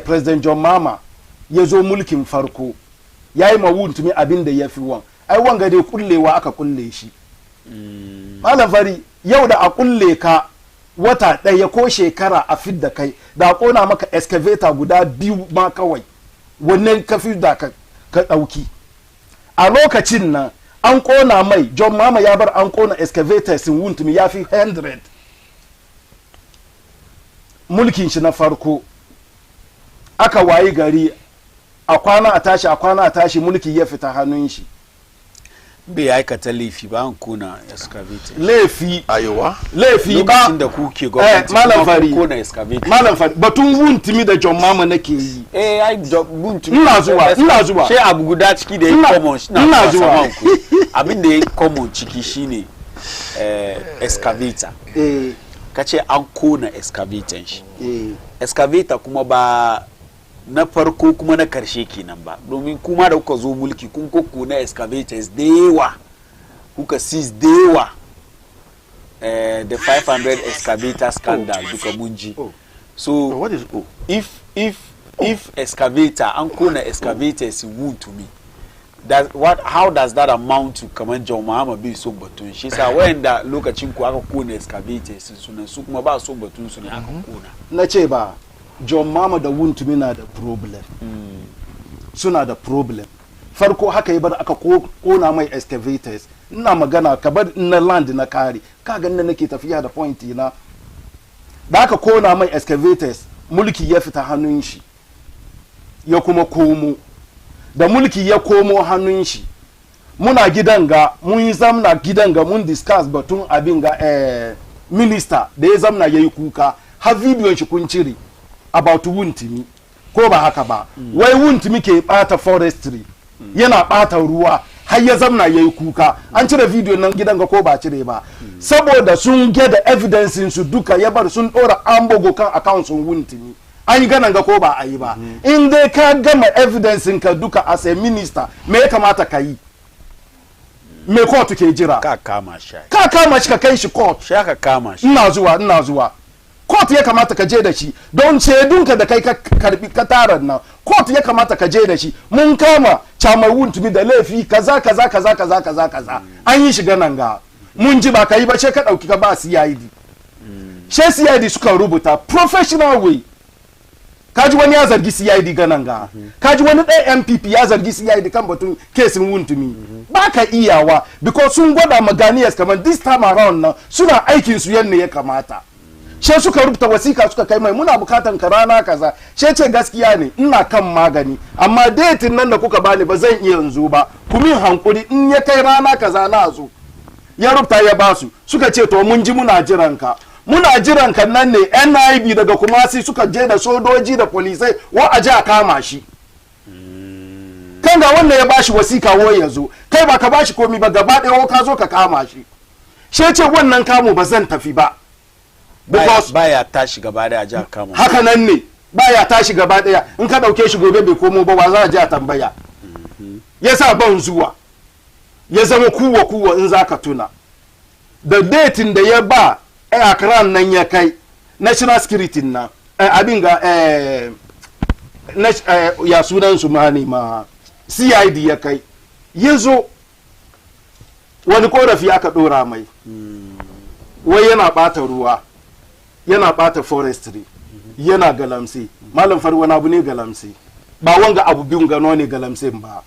President John Mama ya zo mulkin farko ya yi mawuntumi abin da ya fi ai wanga dai kullewa aka kulle shi malam fari yau da a kulle ka wata ɗaya ko shekara a fidda kai da kona maka excavator guda 2 ma kawai wannan ka fidda ka ɗauki a lokacin nan an kona mai John Mama ya bar an kona excavators in wuntumi ya fi 100 mulkin shi na farko aka wayi gari a kwana a tashi mulki ya fita hannun shi bai aikata laifi ba an kuna excavator laifi ayowa laifi ba lokacin da kuke gwamnati malam fari kuna excavator malam fari batun wuntumi da John Mama nake yi ai wuntumi ina zuwa sai abu guda ciki da ya common ina zuwa abin da ya common ciki shine excavator kace an kona excavator shi excavator kuma ba na farko kuma na karshe kenan ba domin kuma da kuka zo mulki kun kokko na excavators da yawa kuka seize da yawa the 500 excavator scandal duka munji so what is if excavator an kona excavators wound to me how does that amount to kaman John Mahama bai son batun shi sa wayanda lokacin ku aka kona excavators sunan su kuma ba son batun su ne aka kona na ce ba John Mama da wuntumi na da problem suna da problem farko haka yi bar aka kona mai excavators ina magana ka bar na land na kare ka ganin nake tafiya da point na da aka kona mai excavators mulki ya fita hannun shi ya kuma komo da mulki ya komo hannun shi muna gidan ga mun zamna gidan ga mun discuss batun abin ga minister da ya zamna yayi kuka har video shi kun cire about wuntumi ko ba haka ba wai wuntumi ke bata forestry yana bata ruwa har ya zamna yayi kuka an cire video nan gidan ga ko ba cire ba saboda sun get the evidence su duka ya bar sun dora ambogo kan account sun wuntumi an yi ganan ga ko ba a yi ba in dai ka gama evidence ka duka as a minister me ya kamata ka yi me court ke jira ka kama shi ka kai shi court shi aka kama shi ina zuwa court ya kamata ka je da shi don shaidunka da kai ka karbi ka tarar nan court ya kamata ka je da shi mun kama chamar wuntumi da laifi kaza an yi shiga nan ga mun ji ba ka yi ba sai ka dauki ka ba CID she CID suka rubuta professional way kaji wani ya zargi CID ganan ga kaji wani ɗaya MPP ya zargi CID kan batun kesin wuntumi ba ka iyawa because sun gwada maganiyas kamar this time around na suna aikin su yanne ya kamata she suka rubuta wasika suka kai mai muna bukatan ka rana kaza she ce gaskiya ne ina kan magani amma datin nan da kuka bani ba zan iya yanzu ba kumin hankuri in ya kai rana kaza na zo ya rubuta ya basu suka ce to mun ji muna jiran ka nan ne NIB daga Kumasi suka je da sojoji da polisai wa a ji a kama shi kan ga wannan ya bashi wasika wo ya zo kai ba ka bashi komi ba gaba ɗaya ka zo ka kama shi she ce wannan kamo ba zan tafi ba because baya tashi gaba daya a kama haka nan ne baya tashi gaba daya in ka dauke shi gobe bai komo ba wa za a ji a tambaya yasa ban zuwa ya zama kuwa in zaka tuna da datin da ya ba akran nan ya kai national security na abin ga ya sunan su ma ne ma CID ya kai yazo wani korafi aka dora mai wai yana bata ruwa yana bata forestry yana galamsi malam fari wani abu ne galamsi ba wanga abu biyun gano ne galamsin ba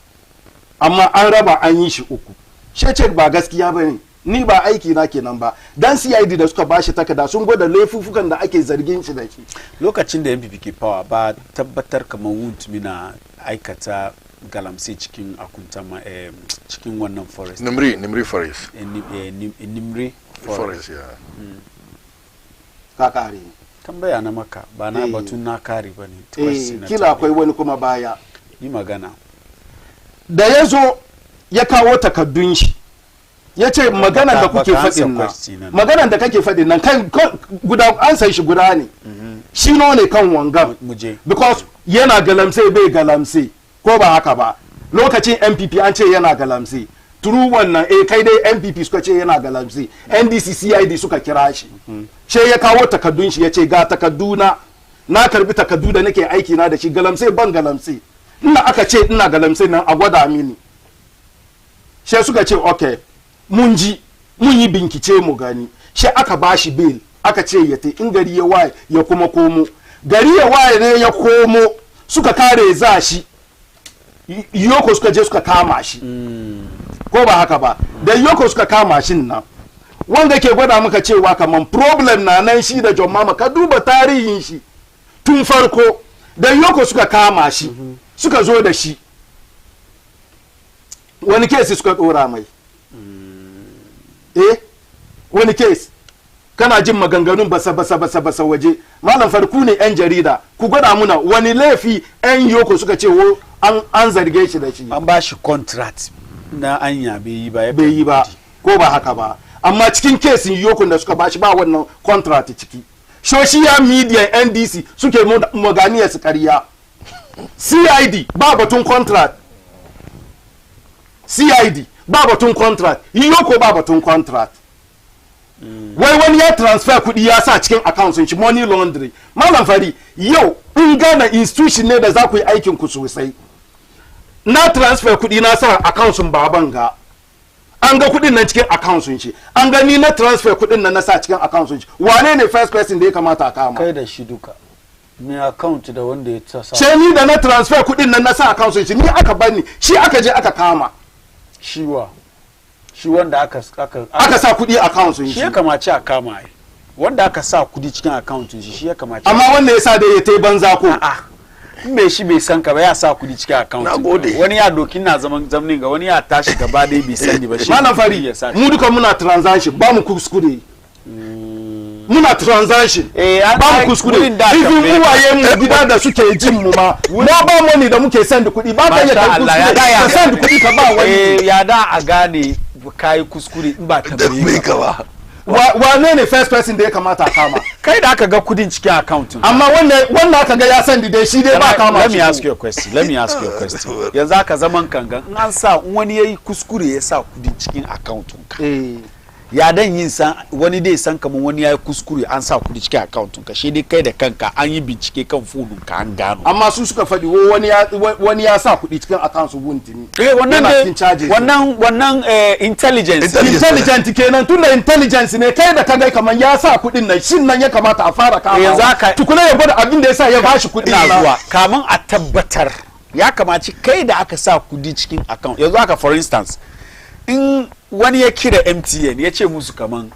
amma an raba an yi shi uku shece ba gaskiya ba ne ni ba aiki na kenan ba dan CID da suka bashi takarda sun gwada laifufukan da ake zargin shi da shi lokacin da MPP ke power ba tabbatar kamar wuntumi na aikata galamsi cikin akuntama cikin wannan forest nimri forest nimri forest ya ka kare tambaya na maka ba na batun na kare ba ne kila akwai wani kuma baya yi magana da ya zo ya kawo takaddun shi ya ce maganan da kuke faɗin nan maganan da kake faɗin nan kan guda an san shi guda ne shi ne kan wangan because yana galamse bai galamse ko ba haka ba lokacin MPP an ce yana galamse turu wannan kai dai MPP suka ce yana galamse NDC CID suka kira shi she ya kawo takaddun shi ya ce ga takadduna na karbi takaddu da nake aiki na da shi galamse ban galamse ina aka ce ina galamse nan a gwada mini she suka ce okay mun yi bincike mu gani she aka bashi bail aka ce ya in gari ya waye ya kuma komo gari ya waye ne ya komo suka kare za shi yoko suka je suka kama shi ko ba haka ba da yoko suka kama shi nan wanda ke gwada maka cewa kaman problem na nan shi da John Mama ka duba tarihin shi tun farko da yoko suka kama shi suka zo da shi wani kesi suka dora mai wani case kana jin maganganun basa waje malam farku ne yan jarida ku gwada muna wani laifi yan yoko suka ce wo an zarge shi da shi an ba shi contract na anya bai yi ba ko ba haka ba amma cikin kesin yoko da suka bashi ba wannan contract ciki social media NDC suke maganiyar su ƙarya CID ba batun contract CID ba batun contract yoko ba batun contract wai wani ya transfer kudi ya sa cikin account shi money laundry malam fari yau in gana institution ne da za ku yi aikin ku sosai na transfer kudi na sa account sun baban ga an ga kudin nan cikin account sun shi an ga ni na transfer kudin nan na sa cikin account sun shi wane ne first person da ya kamata a kama kai da shi duka me account da wanda ya sa ce ni da na transfer kudin nan na sa account sun shi ni aka bani shi aka je aka kama shi wanda aka sa kudi account sun shi ya kamace a kama ai wanda aka sa kudi cikin account shi ya kamace amma wanda ya sa da ya tai banza ko me shi bai san ka ba ya sa kudi cikin account wani ya doki na zamanin ga wani ya tashi gaba dai bai sani ba shi malam fari mu duka muna transaction ba mu kuskure muna transaction ba mu kuskure ifin uwaye mu gida da suke jin mu ma ba money da muke send kudi ba ka iya kai kuskure ka send kudi ka ba wani ya da a gane kai kuskure in ba tambaye ka ba wane ne first person da ya kamata kama kai da aka ga kudin cikin account amma wanda aka ga ya send dai shi dai ba kama let me ask you a question yanzu aka zaman kangan in an sa wani yayi kuskure ya sa kudin cikin account ka ya dan yin san wani dai san kaman wani ya kuskure an sa kudi cikin account ka shi dai kai da kanka an yi bincike kan phone ka an gano amma su suka fadi wani ya sa kudi cikin account su buntini wannan intelligence kenan tunda intelligence ne kai da kaga kaman ya sa kudin nan shin nan ya kamata a fara kama yanzu haka tukuna ya gwada abin da yasa ya bashi kudi na zuwa kaman a tabbatar ya kamaci kai da aka sa kudi cikin account yanzu haka for instance in wani ya kira MTN ya ce musu kaman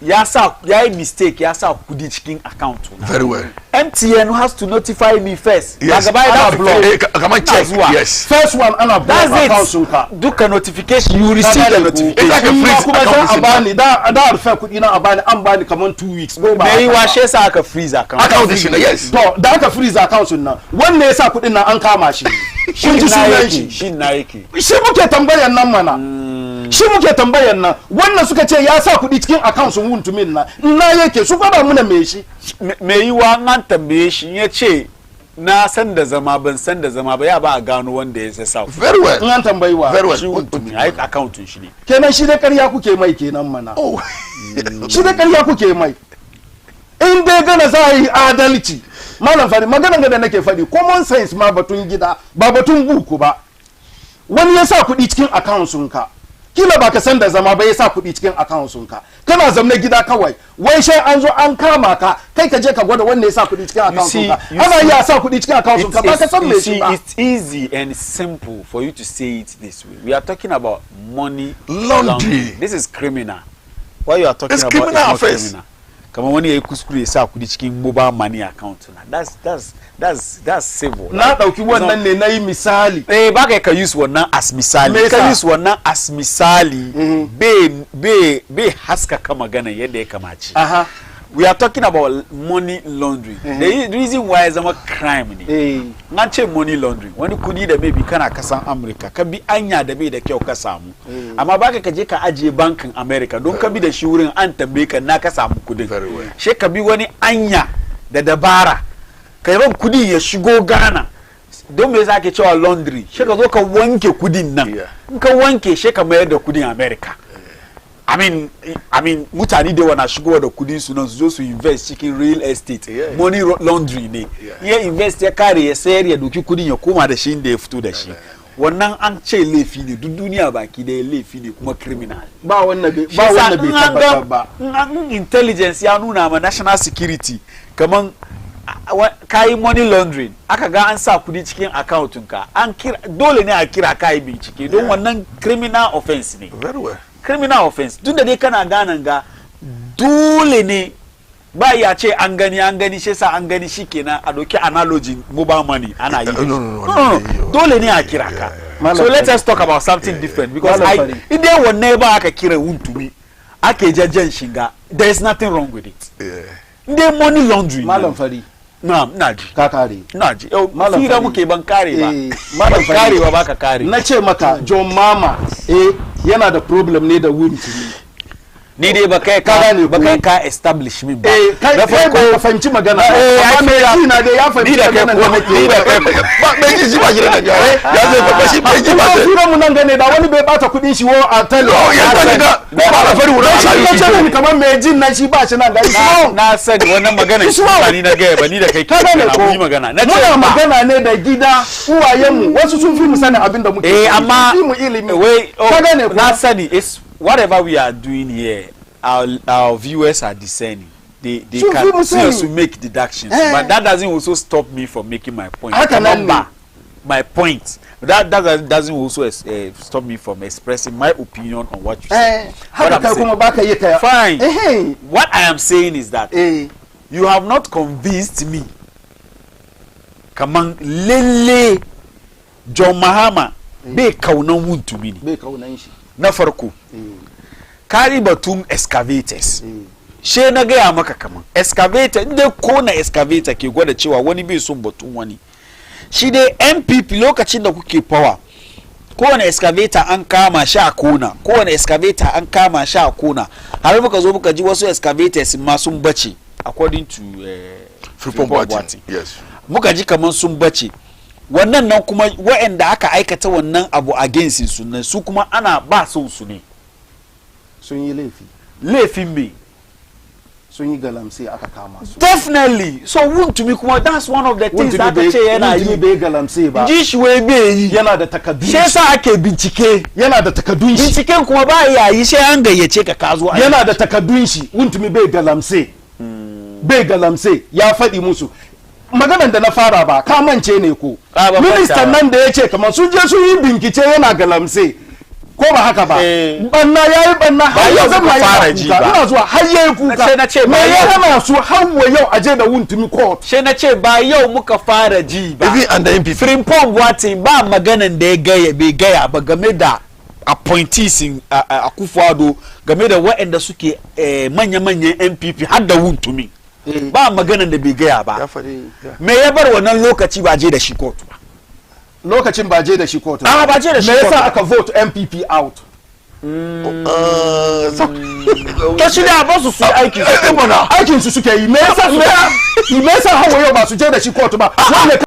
ya yi mistake ya sa kudi cikin account very well MTN has to notify me first yes kaman check yes first one ana block account sunka duka notification you receive the notification kuma za a bani da rufe kudi na a bani an bani kaman 2 weeks me yi washe sa aka freeze account shi yes to da aka freeze account sun nan wanne ya sa kudin nan an kama shi shin ji sunan shi shin na yake shi muke tambayan nan mana shi muke tambayan nan wannan suka ce ya sa kudi cikin account sun wuntumin nan na yake su fada muna me shi me yi wa an tambaye shi ya ce na san da zama ban san da zama ba ya ba a gano wanda ya sa very well an tambayi wa very well shi wuntumi ai account shi ne kenan shi da ƙarya kuke mai kenan mana shi da ƙarya kuke mai in dai gana za a yi adalci malam fari maganar da nake fadi common sense ma batun gida ba batun buku ba wani ya sa kuɗi cikin account sunka kila ba ka san da zama ba ya sa kuɗi cikin account sunka kana zamne gida kawai wai sai an zo an kama ka kai ka je ka gwada wanda ya sa kuɗi cikin account sunka ana iya sa kuɗi cikin account sunka ba ka san me shi ba it's easy and simple for you to say it this way we are talking about money laundry this is criminal what you are talking it's about criminal is not criminal kama wani yayi kuskure ya sa kudi cikin mobile money account na that's civil na dauki wannan ne nayi misali baka ka use wannan as misali ka use wannan as misali be haska kama magana yadda ya kamaci we are talking about money laundering the reason why zama crime ne an ce money laundering wani kudi da maybe kana kasan America ka bi anya da bai da kyau ka samu amma baka ka je ka ajiye bankin America don ka bi da shi wurin an tambaye ka na ka samu kudin she ka bi wani anya da dabara ka ban kudi ya shigo Ghana don me zaka cewa laundry she ka zo ka wanke kudin nan in ka wanke she ka mayar da kudin America I mean mutane da wana shigowa da kudin su nan su zo su invest cikin real estate money laundry ne ya invest ya kare ya sayar ya doki kudin ya koma da shi inda ya fito da shi wannan an ce laifi ne duk duniya baki da laifi ne kuma criminal ba wannan bai tabbatar ba intelligence ya nuna ma national security kaman kayi money laundering aka ga an sa kudi cikin account ka an kira dole ne a kira kai bincike don wannan criminal offense ne very well criminal offense duk da dai kana ganan ga dole ne ba ya ce an gani shi sa an gani shikenan a doki analogy mobile money ana yi no dole ne a kira ka so let us talk about something different because idan wanne ba aka kira wuntumi ake jajjan shiga there is nothing wrong with it idan money laundering malam fari naji ka kare naji fira muke ban kare ba malam fari karewa baka kare na ce maka John Mama yana da problem ne da wuntumi ni dai ba kai ka establish min ba kai ba ka fanci magana amma me shi na dai ya fanci magana ni da kai ba me ji ba gida da ya zai ba shi bai ji ba sai mun nan gane da wani bai bata kudin shi wo a talo ya sani da ba la fari wurin shi ce ni kamar me jin nan shi ba shi nan gari na sani wannan magana shi ba ni na ga ba ni da kai kana mu yi magana na ce muna magana ne da gida uwayenmu wasu sun fi mu sani abin da muke amma mu ilimi wai na sani is whatever we are doing here, our viewers are discerning. They can see us to make deductions, but that doesn't also stop me from making my point. My point. That doesn't also stop me from expressing my opinion on what you say. Fine. What I am saying is that you have not convinced me. Kamang lele John Mahama be kaunan wuntu mini. Be kaunan shi. Na farko kari batun excavators she na gaya maka kaman excavator inda ko na excavator ke gwada cewa wani bai son batun wani shi dai MPP lokacin da kuke power kowane excavator an kama shi a kona kowane excavator an kama shi a kona har muka zo muka ji wasu excavators ma sun bace according to Freeport. Yes, muka ji kaman sun bace wannan nan kuma waɗanda aka aikata wannan abu against su nan su kuma ana ba son su ne sun yi laifi laifin me sun yi galamse aka kama su definitely so wuntumi kuma that's one of the things that aka ce yana yi bai galamse ba ji shi wai bai yi yana da takaddu shi yasa ake bincike yana da takaddun shi binciken kuma ba ya yi sai an gayyace ka zo yana da takaddun shi wuntumi bai galamse bai galamse ya faɗi musu maganan da na fara ba ka mance ne ko ministan nan da ya ce kamar sun je sun yi bincike yana galamse ko ba haka ba banna yayi banna har yau zan fara ji ba ina zuwa har yayi kuka sai na ce me ya hana su hawa yau aje da wuntumi court sai na ce ba yau muka fara ji ba even and the MP Frimpong Boateng ba maganan da ya gaya bai gaya ba game da appointees in Akufo-Addo game da waɗanda suke manya-manyan NPP har da wuntumi ba maganan da bai gaya ba me ya bar wannan lokaci ba je da shi court ba lokacin ba je da shi kotu ba je da shi me yasa aka vote MPP out to shi da ba su aikin su suke yi me yasa hawa yau ba su je da shi kotu ba wanda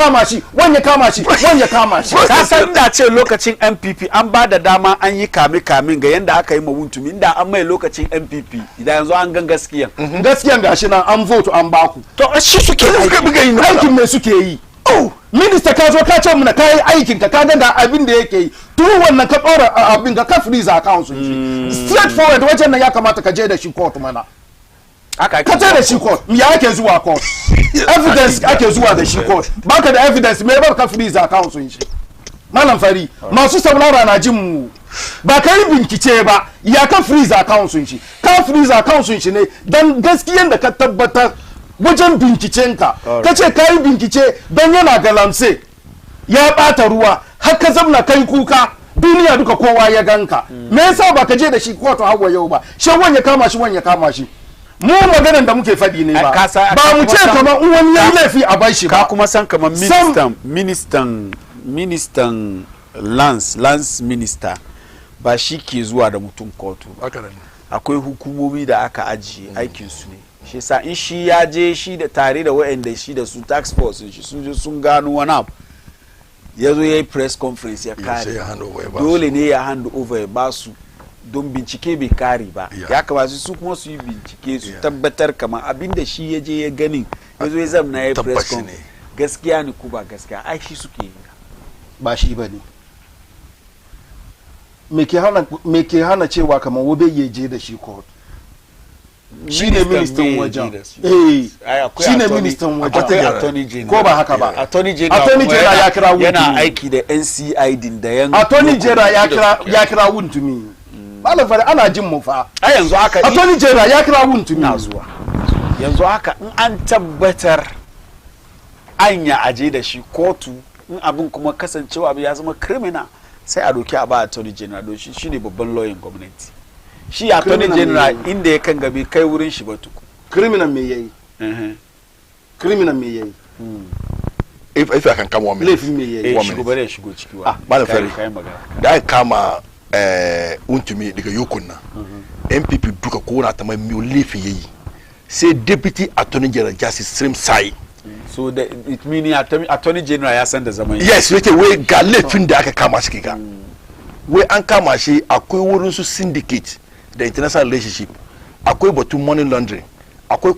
kama shi ka san da ce lokacin MPP an ba da dama an yi kamin ga yanda aka yi ma wuntumi inda an mai lokacin MPP idan yanzu an gan gaskiyan gashi nan an vote an baku to shi suke aikin me suke yi minista ka zo ka ce muna kai aikin ka ga abin da yake yi tun wannan ka dora abin ka freeze account sun shi straight forward wajen nan ya kamata ka je da shi court mana ka je da shi court ya ake zuwa court evidence ake zuwa da shi court baka da evidence me ba ka freeze account sun shi malam fari masu saurara na jin mu ba kai bincike ba ya ka freeze account sun shi ka freeze account sun shi ne dan gaskiyan da ka tabbatar wajen bincikenka ka ce ka yi bincike don yana galamse ya ɓata ruwa har ka zamna kai kuka duniya duka kowa ya ganka me yasa ba ka je da shi kotu hawa yau ba shan wanya kama shi mu maganan da muke faɗi ne ba ba mu ce kamar in wani yayi laifi a bar shi ba ka kuma san kamar ministan lance minister ba shi ke zuwa da mutum kotu akwai hukumomi da aka ajiye aikin su ne shi sa in shi ya je shi da tare da waɗanda shi da su tax force shi sun je sun gano wani abu ya zo ya yi press conference ya kare dole ne ya hand over ya ba su don bincike bai kare ba ya kamata su kuma su yi bincike su tabbatar kamar abinda shi ya je ya gani ya zo ya zamna ya yi press conference gaskiya ne ko ba gaskiya ai shi suke yi ba shi ba ne me ke hana cewa kamar wobe ya je da shi court shi ne ministan wajen shi ne ministan wajen ko ba haka ba attorney general ya kira wuntumi yana aiki da NCID da yan attorney general ya kira wuntumi malam fari ana jin mu fa a yanzu haka attorney general ya kira wuntumi na zuwa yanzu haka in an tabbatar anya aje da shi kotu in abin kuma kasancewa abu ya zama criminal sai a doki a ba attorney general don shi ne babban lawyer gwamnati shi attorney general inda ya kan gabe kai wurin shi ba tuku criminal me yayi criminal me yayi if I can come 1 minute laifin me yayi shigo bare shigo ciki wa malam fari da aka kama untumi daga yokun nan MPP duka ko na tamai mi laifin yayi sai deputy attorney general justice Tsarin Safiya so it mean attorney general ya san da zaman yes yake wai ga laifin da aka kama shi ga wai an kama shi akwai wurin su syndicate da international relationship akwai batun money laundering akwai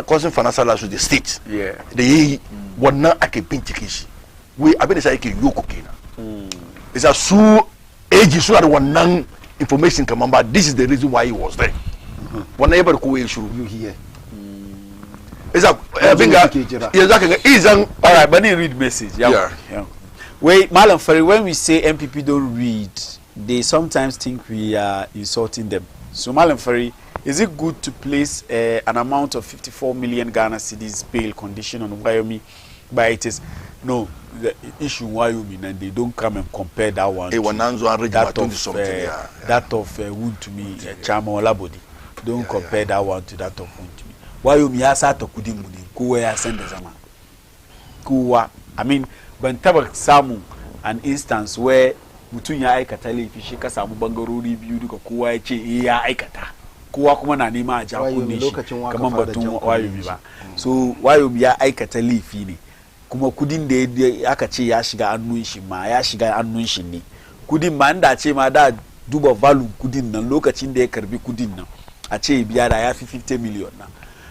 causing financial loss to the state da yayi wannan ake bincike shi wai abin da sai yake yoko kenan isa su eji suna da wannan information kaman ba this is the reason why he was there wannan ya bar kowa ya shiru isa binga yanzu aka ga izan alright but read message yeah. Wait, Malam Fari, when we say MPP don't read, they sometimes think we are insulting them. So, Malam Fari, is it good to place an amount of 54 million Ghana cedis bail condition on Wyoming? But it is no the issue Wyoming, and they don't come and compare that one. That of Wood to me, Chama Olabodi. Don't compare that one to that of Wood to me. Wyoming has a to Kudimudi, Kuwa ya send Zama. Kuwa, I mean. Ban taba samu an instance where mutum ya aikata laifi shi ka samu bangarori biyu duka kowa ya ce ya aikata kowa kuma na nema a ja kunne shi kamar batun Wayomi ba so Wayomi ya aikata laifi ne kuma kudin da aka ce ya shiga hannun shi ma ya shiga hannun shi ne kudin ma inda ce ma da duba value kudin nan lokacin da ya karbi kudin nan a ce biya da ya fi 50 million na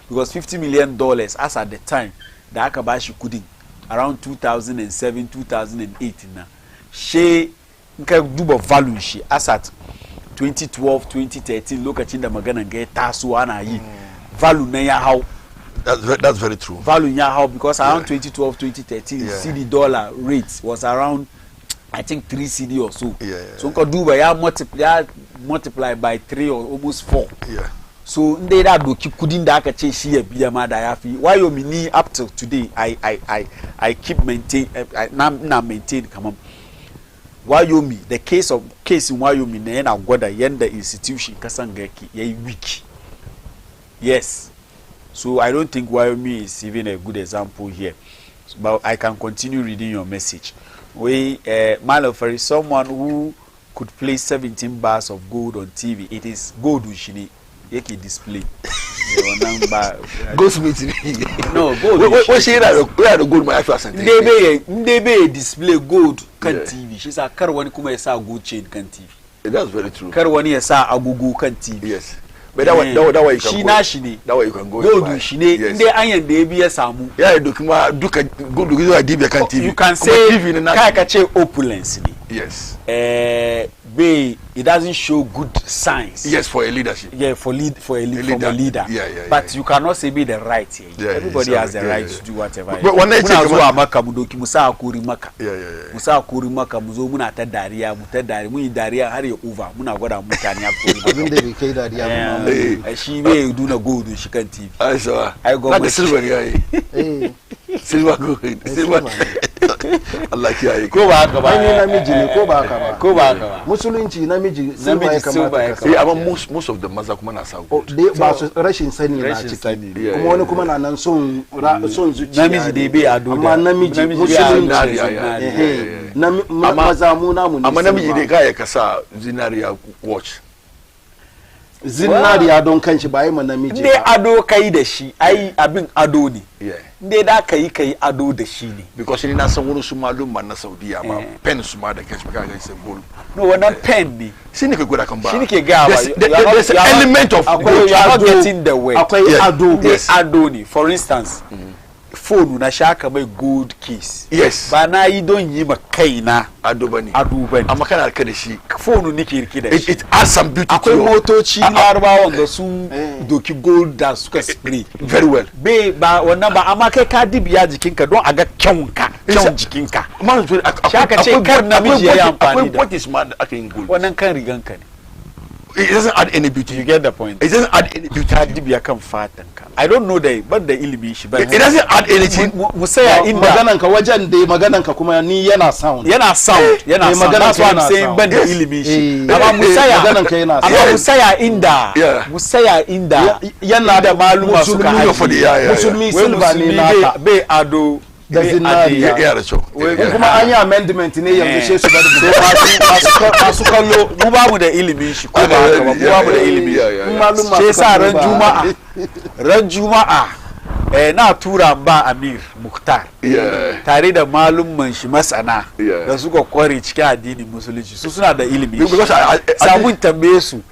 because $50 million as at the time da aka bashi kudin around 2007 2008 na she ka duba value shi as at 2012 2013 lokacin da maganan ga ya taso ana yi value na ya hau. That's very true. Value ya hau because around 2012 2013 CD dollar rate was around I think 3 CD or so. So ka duba ya multiply by 3 or almost 4. So ndai da doki kudin da aka ce shi ya biya ma da yafi Wayomi ni up till today I keep maintain na maintain kaman Wayomi the case in Wayomi na yana gwada yanda institution kasan ga yayi weak. Yes. So I don't think Wayomi is even a good example here. But I can continue reading your message. Malofari, someone who could place 17 bars of gold on TV. It is gold ushini. Yeki display. Goldsmith. No, gold. What she where the gold my first and Ndebe display gold kan TV. She's a karwani kuma yasa gold chain kan TV. That's very true. Karwani yasa agogo kan TV. Yes. But that way you can go. Shi ne. That way you can go. Gold shi ne. Inde anyan da ya biya samu. Yeah, dokuma duka gold do dibi kan TV. You can say kai ka ce opulence ne. Yes. It doesn't show good signs. Yes, for a leadership. Yeah, for a leader. Yeah. But you cannot say be the right here. Yeah, everybody has the right to do whatever. But when they take maka mudoki musa akuri maka. Yeah. Musa akuri maka muzo muna ta dariya mun yi dariya har ya over muna gwada mutane akuri. Abin da bai kai dariya ba. Shi bai duna gold shi kan TV. Ai so. Ai go. Not silver yayi. Silver gold. Silver. Allah kiyaye. Ko ba haka ba. Ai namiji ne ko ba haka ba. Ko ba haka ba. Musulunci namiji silver ya kamata. Amma most of the maza kuma na sa gold. Ba su rashin sani na ciki. Kuma wani kuma na nan son zuciya. Namiji dai bai ado da. Amma namiji musulunci. Maza mu namu ne. Amma namiji dai kai ka sa zinariya watch. Zinariya don kanshi ba yi ma namiji ba. Dai ado kai da shi ai abin ado ne. Dai da kai ado da shi ne. Because ni na san wurin su malum na Saudiya ma pen su ma da kanshi baka ga sai gold. No wannan pen ne. Shi ne ke gwada kan ba. Shi ne ke ga ba. There's an element of gold. You are not getting the way. Akwai ado. Ado ne. For instance, phone na shaka mai gold case. Yes. Ba na yi don yi ma kaina ado bane. Amma kana da shi. Phone nake rike da shi. It adds some beauty. Akwai motoci larabawan da sun doki gold da suka spray. Very well. Ba wannan ba amma kai ka dibiya jikinka don a ga kyawun jikinka. Shaka ce kar namiji ya amfani da. What is mad aka yin gold? Wannan kan riganka ne. It doesn't add any beauty. You get the point. It doesn't add any beauty. Ka dibiya kan fatanka. I don't know but the ilimi shi ba. It doesn't add anything. Musaya inda magananka wajen da magananka kuma ni yana sound. Yana sound. That's why I'm saying ban da ilimi shi. Amma musaya magananka yana sound. Amma musaya inda yana da maluma suka haji. Musulmi silva ne naka. Bai ado da zinariya. Ya da kyau. Kuma an yi amendment ne yanzu shi su masu kallo mu ba mu da ilimin shi ko ba haka ba mu ba mu da ilimi. Sai sa ran juma'a na tura ba Amir Mukhtar tare da malumman shi masana da suka kware cikin addinin musulunci su suna da ilimi. Samun tambaye su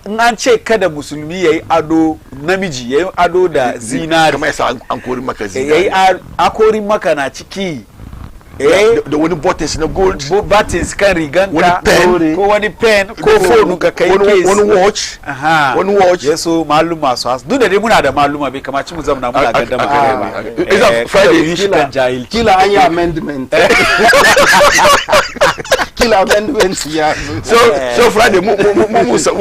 in an ce kada musulmi yayi ado namiji yayi ado da zinari kamar yasa an kori maka zinari yayi akori maka na ciki da wani buttons na gold buttons kan riganka ko wani pen ko phone ka kai case wani watch yeso maluma su duk da dai muna da maluma bai kamaci mu zamna muna gaddama kai ba is Friday shi kan jahil kila an yi amendment kila amendment ya so Friday mu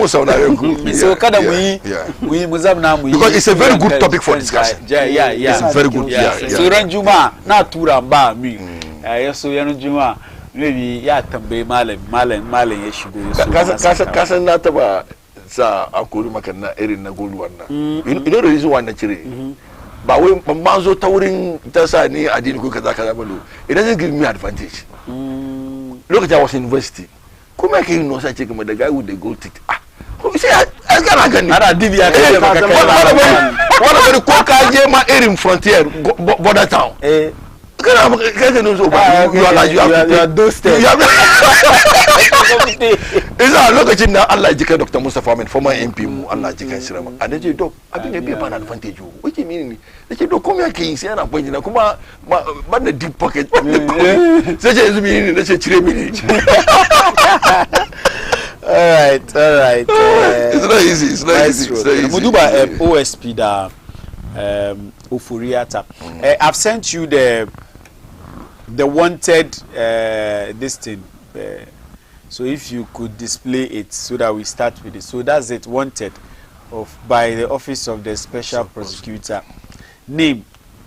saurare ku so kada mu zamna mu yi because it's a very good topic for discussion yeah it's very good so ran juma'a na tura ba mi ya so yanin juma'a maybe ya tambaye malam ya shigo kasan na taba sa akuri maka na irin na gold wannan idan da reason wannan cire ba wai ban zo ta wurin ta sa ni addini ko kaza ba lo idan zai give me advantage lokacin I was in university kuma yake yin nosa ce kuma the guy with the gold teeth sai a kana gani ana dibiya kai maka kai wala bari ko ka je ma irin frontier border town Isa lokacin da Allah jika Dr. Mustafa Ahmed former MP mu Allah jika shirama a nace doc abin da bai bana advantage wo wake mini nace doc kuma yake yin sai yana kwanji na kuma ban da deep pocket sai ce yanzu mini nace cire mini all right it's not easy Muduba OSP da Ufuriata I've sent you the wanted this thing so if you could display it so that we start with it. So that's it, wanted by the office of the special prosecutor. Name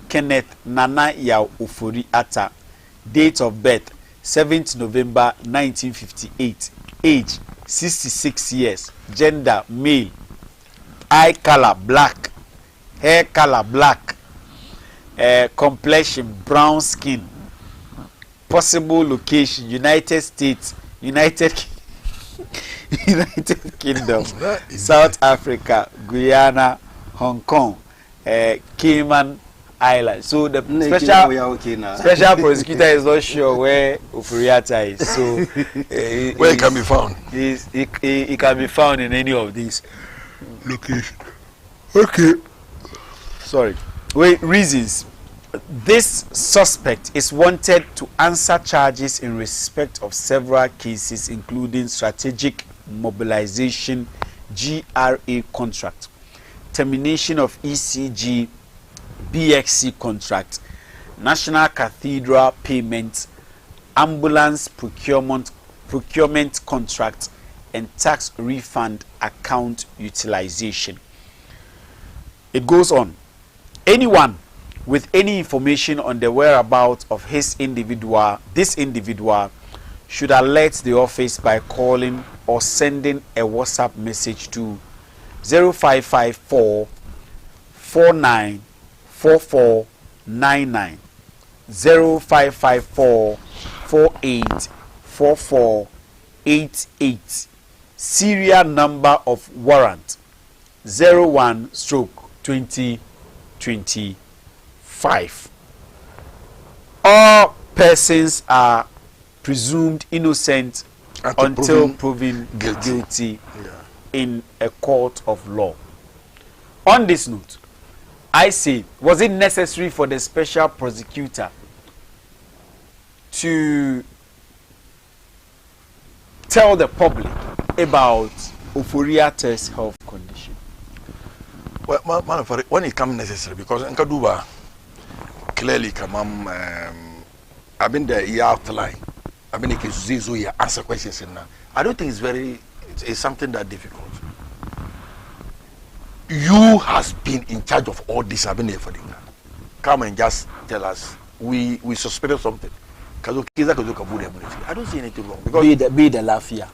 Kenneth Nana Yaw Ufuriata. Date of birth 7th November 1958. Age 66 years. Gender male. Eye color black. Hair color black. Complexion brown skin. Possible location United States, United Kingdom, South Africa, Guyana, Hong Kong, Cayman Islands. So the special prosecutor is not sure where Ufuriata is. So where it can be found? He can be found in any of these locations. Okay. Sorry. Wait, reasons. This suspect is wanted to answer charges in respect of several cases, including strategic mobilization, GRA contract, termination of ECG, BXC contract, National Cathedral payments, ambulance procurement contract, and tax refund account utilization. It goes on. Anyone with any information on the whereabouts of this individual should alert the office by calling or sending a WhatsApp message to 0554 494499 0554 484488. Serial number of warrant 01/2025. All persons are presumed innocent until proven guilty in a court of law. On this note, I say, was it necessary for the special prosecutor to tell the public about Ufuriata's health condition? Well, when it comes necessary, because in Kaduba, clearly, I've been there, you outline. I've been able to answer questions. I don't think it's something that difficult. You has been in charge of all this. I've been here for them. Come and just tell us, we suspected something. I don't see anything wrong. Because be the Lafia.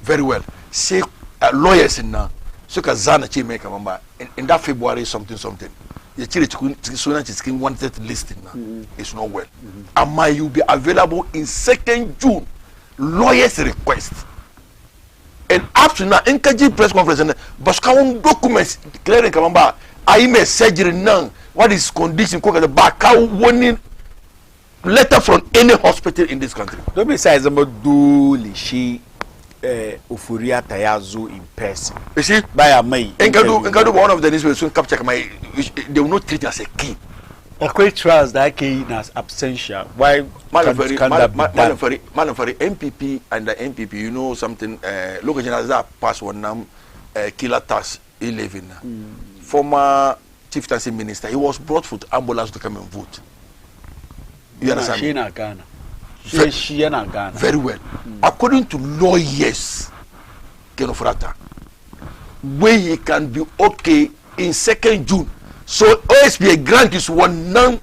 Very well. Say lawyers in now. So Kazana make in that February something. The Chile wanted listing now. It's not well. And my you be available in 2nd June. Lawyers request. And after now, NKG press conference and Baskawon documents clearing Kamamba. I may surgery now. What is condition? Cook at the back. Warning letter from any hospital in this country. Don't be size about do she Ufuriata Yazu in person. You see, by a May. Nkadu one of the newspapers soon capture my. They will not treat as a king. A great trials that came as absentia. Why Manafari MPP and the MPP, you know something. Look at that pass one now. Killer tax 11. Former chieftaincy minister, he was brought for ambulance to come and vote. You understand? She Ghana. Very well. According to lawyers, Kenofrata, where he can be okay in 2nd June. So OSP grant is one non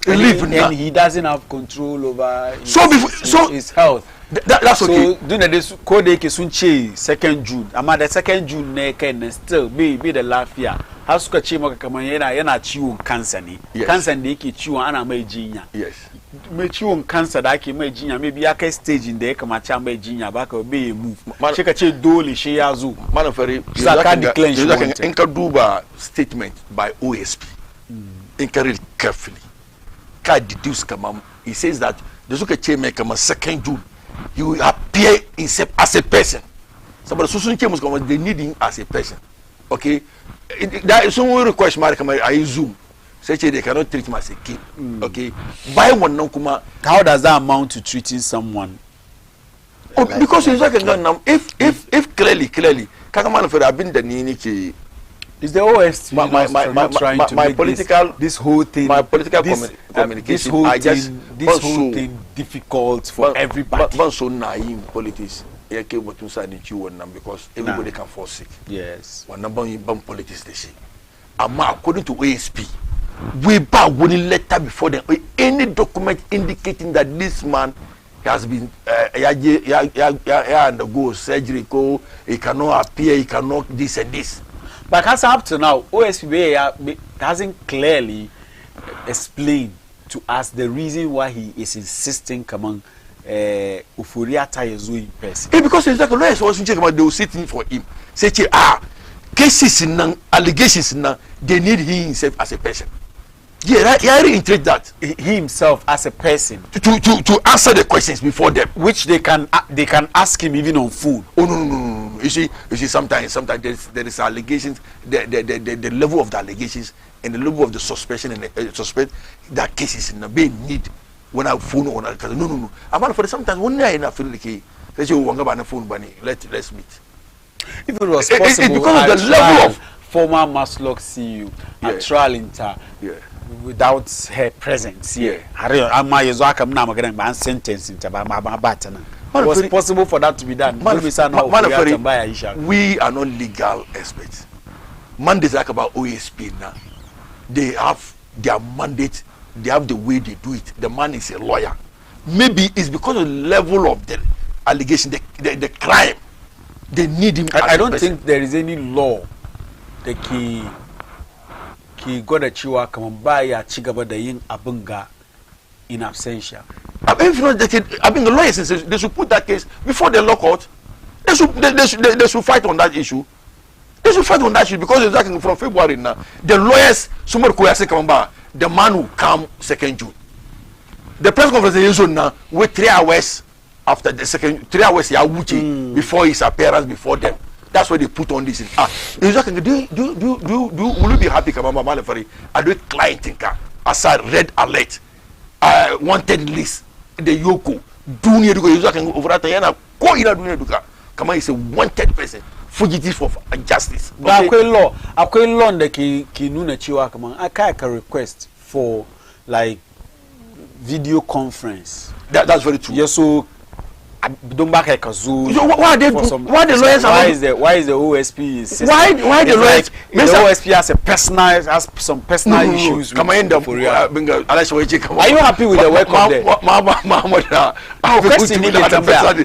relief now. And he doesn't have control over his health. That's okay. So do this code sunche 2nd June. Ama the 2nd June ne can still be the Lafia. How suka che maka kaman yana ciwon cancer ne. Cancer da yake ciwon ana mai jinya. Yes. Mai ciwon cancer da ake mai jinya maybe ya kai stage da ya kamace mai jinya baka be move. Shi ka ce dole shi ya zo. Manafari in ka duba statement by OSP. In ka read carefully. car deduce come. He says that the Zuka chairman come 2nd June. He will appear as a person. Somebody Susun came come, they need him as a person. Okay, that is someone request my come I Zoom. Say they cannot treat him as a kid. Okay, by one no kuma. How does that amount to treating someone? Oh, because it's like if clearly, Kakaman for have been the Nini. Is the OSP my trying to make political this whole thing, my political communication, this whole thing difficult for everybody. But so naive politics. Because everybody can fall sick. Yes. One number in politics they say. According to OSP, we buy one letter before them. Any document indicating that this man has been undergo surgery, he cannot appear, he cannot this and this. But as up to now, OSP hasn't clearly explained to us the reason why he is insisting among Ufuriata Yezui person. Because it's like a lawyer was they will sit in for him. Say cases in allegations now, they need he himself as a person. Yeah, he reiterate that. He himself as a person. To answer the questions before them. Which they can ask him even on phone. Oh no. You see sometimes there is allegations, the level of the allegations and the level of the suspicion and suspect that cases in the need when I phone on no. I'm for sometimes when I in a feel like they say wanga ba na phone bani let's meet. If it was possible, because of the level of former Maslock CEO at trial inter without her presence. It was possible for that to be done. We are not legal experts. Mandates like about OSP now. They have their mandate, they have the way they do it. The man is a lawyer. Maybe it's because of the level of the allegation, the crime. They need him. I don't think there is any law that he got a chiwa come by a chigaba da yin abunga in absentia. The lawyers they should put that case before the lockout. They should fight on that issue. They should fight on that issue because exactly from February now, the lawyers somebody could say come back. The man will come 2nd June. The press conference is now with 3 hours after the 3 hours before his appearance before them. That's why they put on this. Exactly. Will you be happy, Kamama Malefari? I do client thinker. As a red alert, wanted list, the Yoko, Dunia Duka, you can over at Yana, Koina Dunia Duka. Kama is a wanted person, fugitive of justice. But akwai law da ki nuna cewa kaman aka request for like video conference. That's very true. Yes, so don't back a kazoo. Why the lawyers why is the OSP insisting? Why the lawyers? The OSP has some personal issues. Are you happy with the work of the?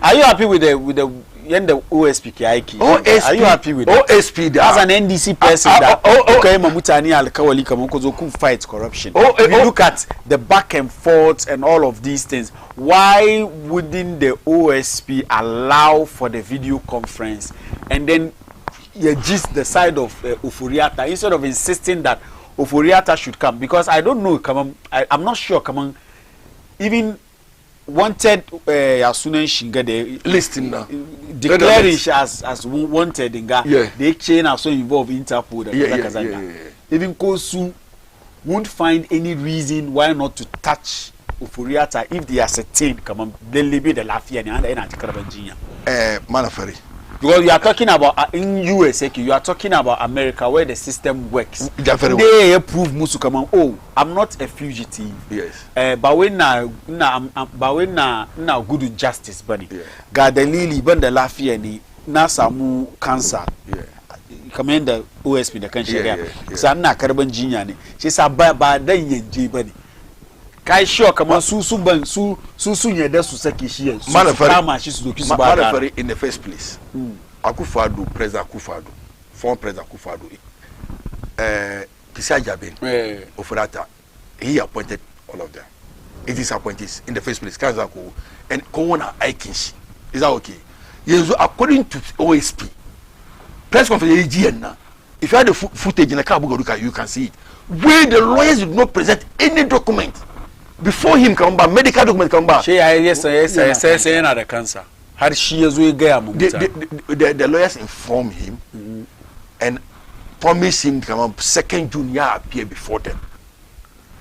Are you happy with the OSP Kiaiki? Are you happy with that? OSP as an NDC person that who fights corruption. If you look at the back and forth and all of these things, why wouldn't the OSP allow for the video conference and then just the side of Ufuriata instead of insisting that Ufuriata should come? Because I don't know, I'm not sure, even wanted Yasunen Shinga the listing now declaring as wanted in Ga they chain are so involved in Interpol even Kosu won't find any reason why not to touch Ufuriata if they ascertain they leave the Lafia and Karabanjia Manafari. Because you are talking about in USA, you are talking about America where the system works. They approve Musu come oh, I'm not a fugitive. Yes. But when na good justice bunny. God the lily bun the Lafia ni na samu cancer. Yeah. Come the OSP the country. So I'm not Karabanjia ni. She said ba da yenje bunny. Kai sure come su nye da su saki shi Manafari in the first place. Akufado, President Akufado, former President Akufado, Kisia Jabin, Ofurata, he appointed all of them. It is appointees in the first place. Kazako and Kona Aikinshi. Is that okay? Yes, according to OSP, press conference AGN now. If you have the footage in the Kabugaruka, you can see it. Where the lawyers did not present any document before him come ba medical document come ba she ya sai yana da kansa har shi yazo ya ga mu the lawyers inform him and promise him come 2nd June ya appear before them.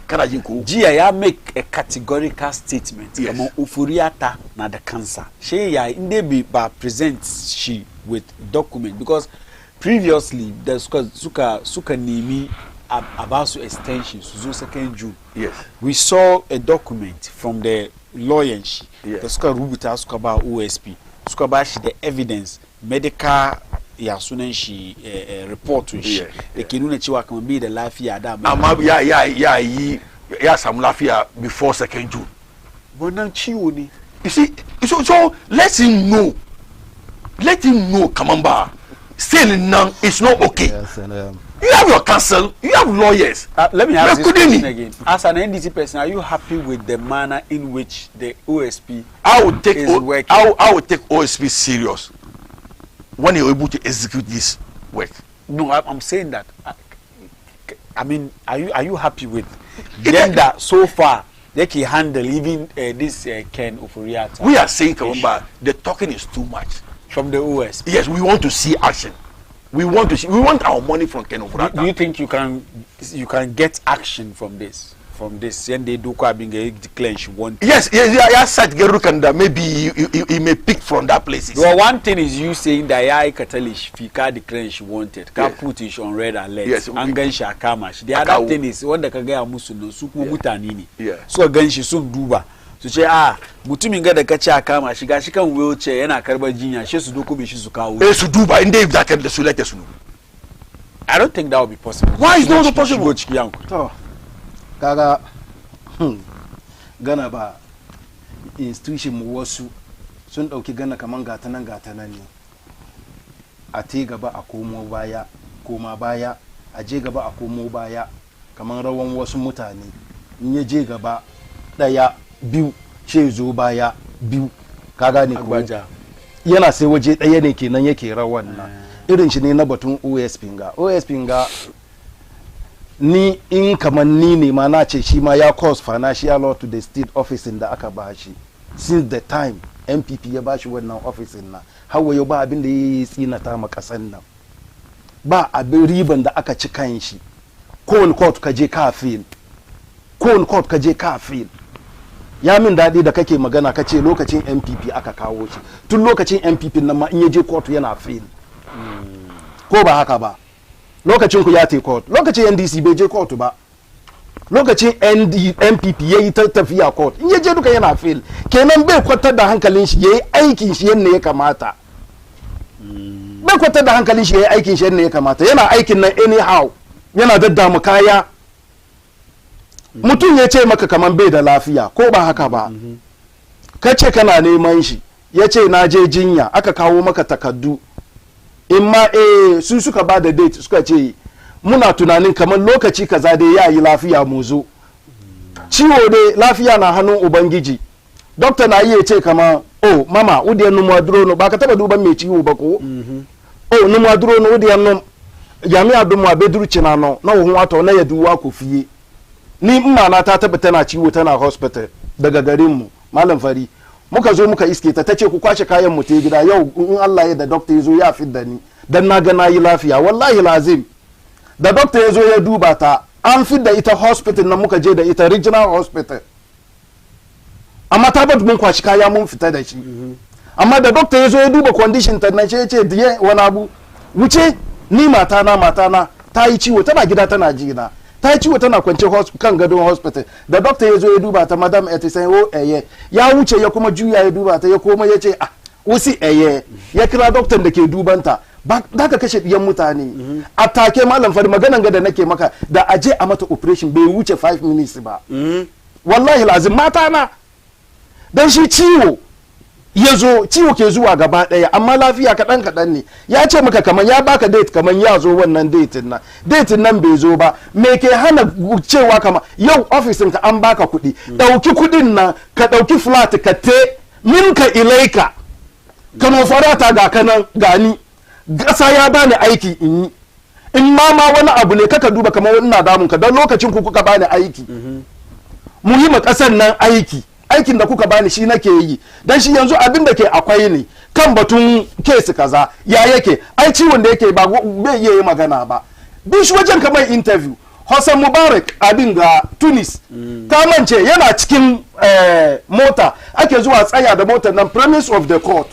Kana jin ko jiya ya make a categorical statement kama ufuriata na the cancer she ya inde be ba present she with document because previously the suka nemi about extension so 2nd June. Yes, we saw a document from the lawyer she the suka rubuta suka ba OSP suka ba shi the evidence medical ya sunan shi report shi da ke nuna cewa kamar bai da lafiya da amma ya samu lafiya before 2nd June. Wannan ciwo ne. You see, so let him know kaman ba still now it's not okay. Yes, and, you have your counsel, you have lawyers. Let me ask this question again. As an NDC person, are you happy with the manner in which the OSP I would take OSP serious when you're able to execute this work. No, I'm saying that. I mean, are you happy with them that so far they can handle even this Ken Oforiatta? We are saying, Kawamba, the talking is too much from the OSP. Yes, we want to see action. We want our money from Ken Oforiatta. Do you think you can get action from this? From this, and they do quite being declare she want. Yes, said Gerukanda maybe he may pick from that place. Well, one thing is you saying that ya Katalish Fika declare she wanted, can put it on red alert. Yes, Angan Shakamash. The other thing is when the Kagaya Musuno Suku Mutanini. Yeah. So again she soon duba. So say Mutuminga the Kacha Kama, she can wheelchair and a Karbajinia, she should do Kubishuka. Yes, Duba in Dave that can the select. I don't think that would be possible. Why is not possible? To kaga gana ba institution mu wasu sun dauki gana kaman gatanan ne a te gaba a komo baya koma baya a je gaba a komo baya kaman rawan wasu mutane in ya je gaba daya biyu ce zo baya biyu kaga ne ko yana sai waje daya ne kenan yake rawan nan irin shi ne na batun OSP ga ni in kaman ni ne ma na ce shi ma ya cause financial law to the state office da aka ba shi since the time MPP ya ba shi wannan office na hawa yau ba abin da ya tsinata ma kasan nan ba abin riban da aka ci kan shi kowane court ka je ka fail ya min daɗi da kake magana ka ce lokacin MPP aka kawo shi tun lokacin MPP nan ma in ya je court yana fail ko ba haka ba lokacin ku ya te court lokacin NDC bai je court ba lokacin MPP yayi tafiya court in ya je duka yana fail kenan bai kwatar da hankalin shi yayi aikin shi yanda ya kamata yana aikin nan anyhow yana daddamu kaya mutum ya ce maka kaman bai da lafiya ko ba haka ba ka ce kana neman shi ya ce na je jinya aka kawo maka takaddu in ma su suka ba da date suka ce muna tunanin kamar lokaci kaza dai ya yi lafiya mu zo ciwo dai lafiya na hannun ubangiji doctor na iya ce kamar mama udiyan numu adrono ba ka taba duban mai ciwo ba ko numu adrono udiyan num yami adumu abeduru cinano na ohun wato na yaduwa ko fiye ni mma na ta taba tana ciwo tana hospital daga garin mu malam fari muka zo muka iske ta tace ku kwace kayan mu te gida yau in Allah ya da doctor yazo ya fidda ni dan na ga nayi lafiya wallahi lazim da doctor yazo ya duba ta an fidda ita hospital nan muka je da ita regional hospital amma ta bada mun kwaci kaya mun fita da shi amma da doctor yazo ya duba condition ta nan ce diye wani abu wuce ni mata na ta yi ciwo tana gida tana jina ta yi ciwo tana kwance kan gadon hospital da doctor ya zo ya duba ta madam eti sai ya wuce ya kuma juya ya duba ta ya koma ya ce usi ya kira doctor da ke dubanta ba da ka kashe diyan mutane a take malam fari maganan ga da nake maka da aje a mata operation bai wuce 5 minutes ba wallahi lazim mata na dan shi ciwo ciwo ke zuwa gaba daya amma lafiya kadan ne ya ce maka kaman ya baka date kaman ya zo wannan date nan bai zo ba me ke hana cewa kama yau office ka an baka kuɗi dauki kuɗin nan ka dauki flat ka te minka ilaika kano farata ga kanan gani gasa ya bani aiki in yi in ma wani abu ne kaka duba kamar ina damun ka don lokacin ku kuka bani aiki mu yi ma kasar nan aikin da kuka bani shi nake yi dan shi yanzu abin da ke akwai ne kan batun case kaza ya yake ai ciwon da yake ba bai iya yi magana ba bishi wajen kamar interview Hassan Mubarak abin ga Tunis ta mance yana cikin mota ake zuwa tsaya da motar nan premise of the court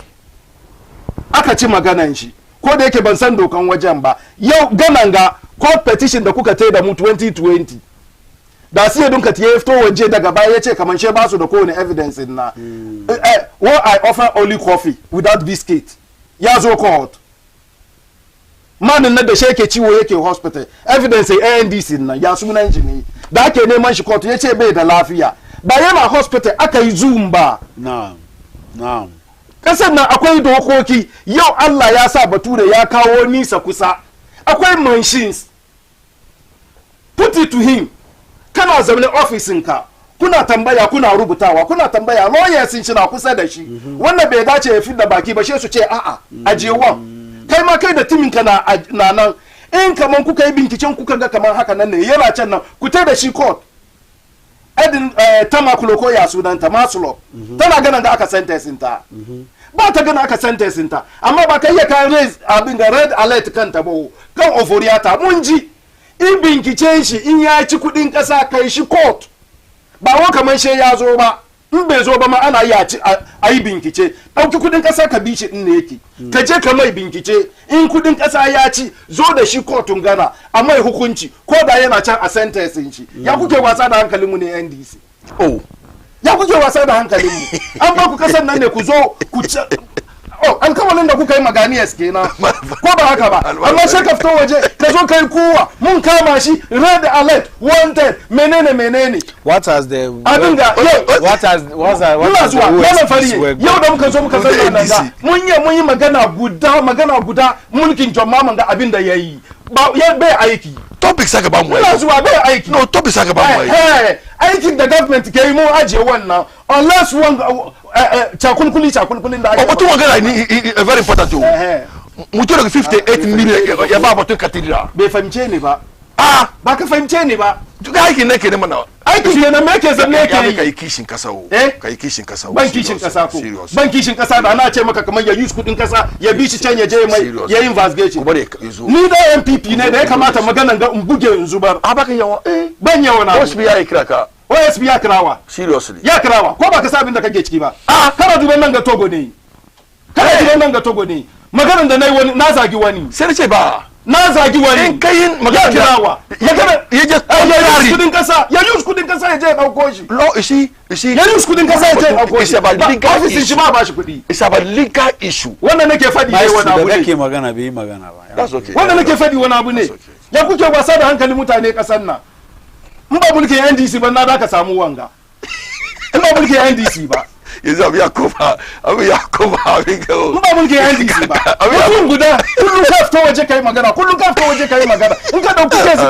aka ci maganan shi ko da yake ban san dokan wajen ba yau ganan ga court petition da kuka tai da mu 2020 da sai dunka ya fito waje daga baya yace kaman she ba su da kowane evidence na what I offer only coffee without biscuit ya zo court manin na da shi yake ciwo yake hospital evidence ANDC na ya sunan shi ne da ake neman shi court yace bai da lafiya ba yana hospital aka yi zoom ba na'am kasan nan akwai dokoki yau Allah ya sa bature ya kawo nisa kusa akwai machines put it to him kana zaune ofisinka kuna tambaya kuna rubutawa kuna tambaya lawyers shi na kusa da shi wannan bai dace ya fi da baki ba shi su ce a'a ajewan kai ma kai da timinka na nan in kaman kuka yi binciken kuka ga kaman haka nan ne yana can nan ku tai da shi court edin tamakulo ko ya sunanta masulo tana ganin da aka sentencing ta ba ta gana aka sentencing ta amma ba ka iya kan raise abin ga red alert kanta ba kan oforiata mun ji in bincike shi in ya ci kudin kasa kai shi court ba wa kaman she ya zo ba in bai zo ba ma ana iya a yi bincike ɗauki kudin kasa ka bi shi din ne yake ka je ka mai bincike in kudin kasa ya ci zo da shi kotun gana a mai hukunci ko da yana can a sentencing shi ya kuke wasa da hankalin mu ne NDC ya kuke wasa da hankalin mu an ba ku kasan nan ne ku zo ku an kawalin da kuka yi maganiyas kenan ko ba haka ba amma sai ka fito waje ka zo kai kowa mun kama shi red alert wanted menene what has the abinga what has zuwa wannan fariye yau da muka zo muka san nan da mun yi magana guda mulkin John Mahman ga abin da yayi ba ya bai aiki topic saka ba mu ina zuwa bai aiki no topic saka ba mu aikin da government ke yi mu ajiye wannan unless one cakulkulin da ake mutum magana ni very important to mutum daga 58 million ya ba batun katidra bai fahimce ni ba ba ka fahimce ni ba duk aikin nake ne mana aikin ke nan me yake zanne yake yi kai kishin kasa o kai kishin kasa ban kishin kasa ko ban kishin kasa da ana ce maka kamar ya use kudin kasa ya bi shi can ya je mai ya investigation ni da MPP ne da ya kamata maganan ga in buge in zubar baka yawa ban yawa na OSP ya kira ka OSP ya kirawa seriously ya kirawa ko baka sa abin da kake ciki ba kana duban nan ga Togo ne maganan da nayi wani na zagi wani sai ce ba na zagi wani in kai magana kirawa ya je kudin kasa ya use kudin kasa ya je ya dauko shi lo ishi ya use kudin kasa ya je ya dauko shi office shi ba shi kudi it's about legal issue wannan nake fadi ne wani abu ne kake magana bai magana ba that's okay wannan nake fadi wani abu ne ya kuke wasa da hankalin mutane kasan nan in ba mulkin NDC ba na da ka samu wanga in ba mulkin NDC ba yanzu abu ya koma abin gawo in ba mulkin NDC ba mutum guda kullum ka fito waje kai magana in ka dauki kai su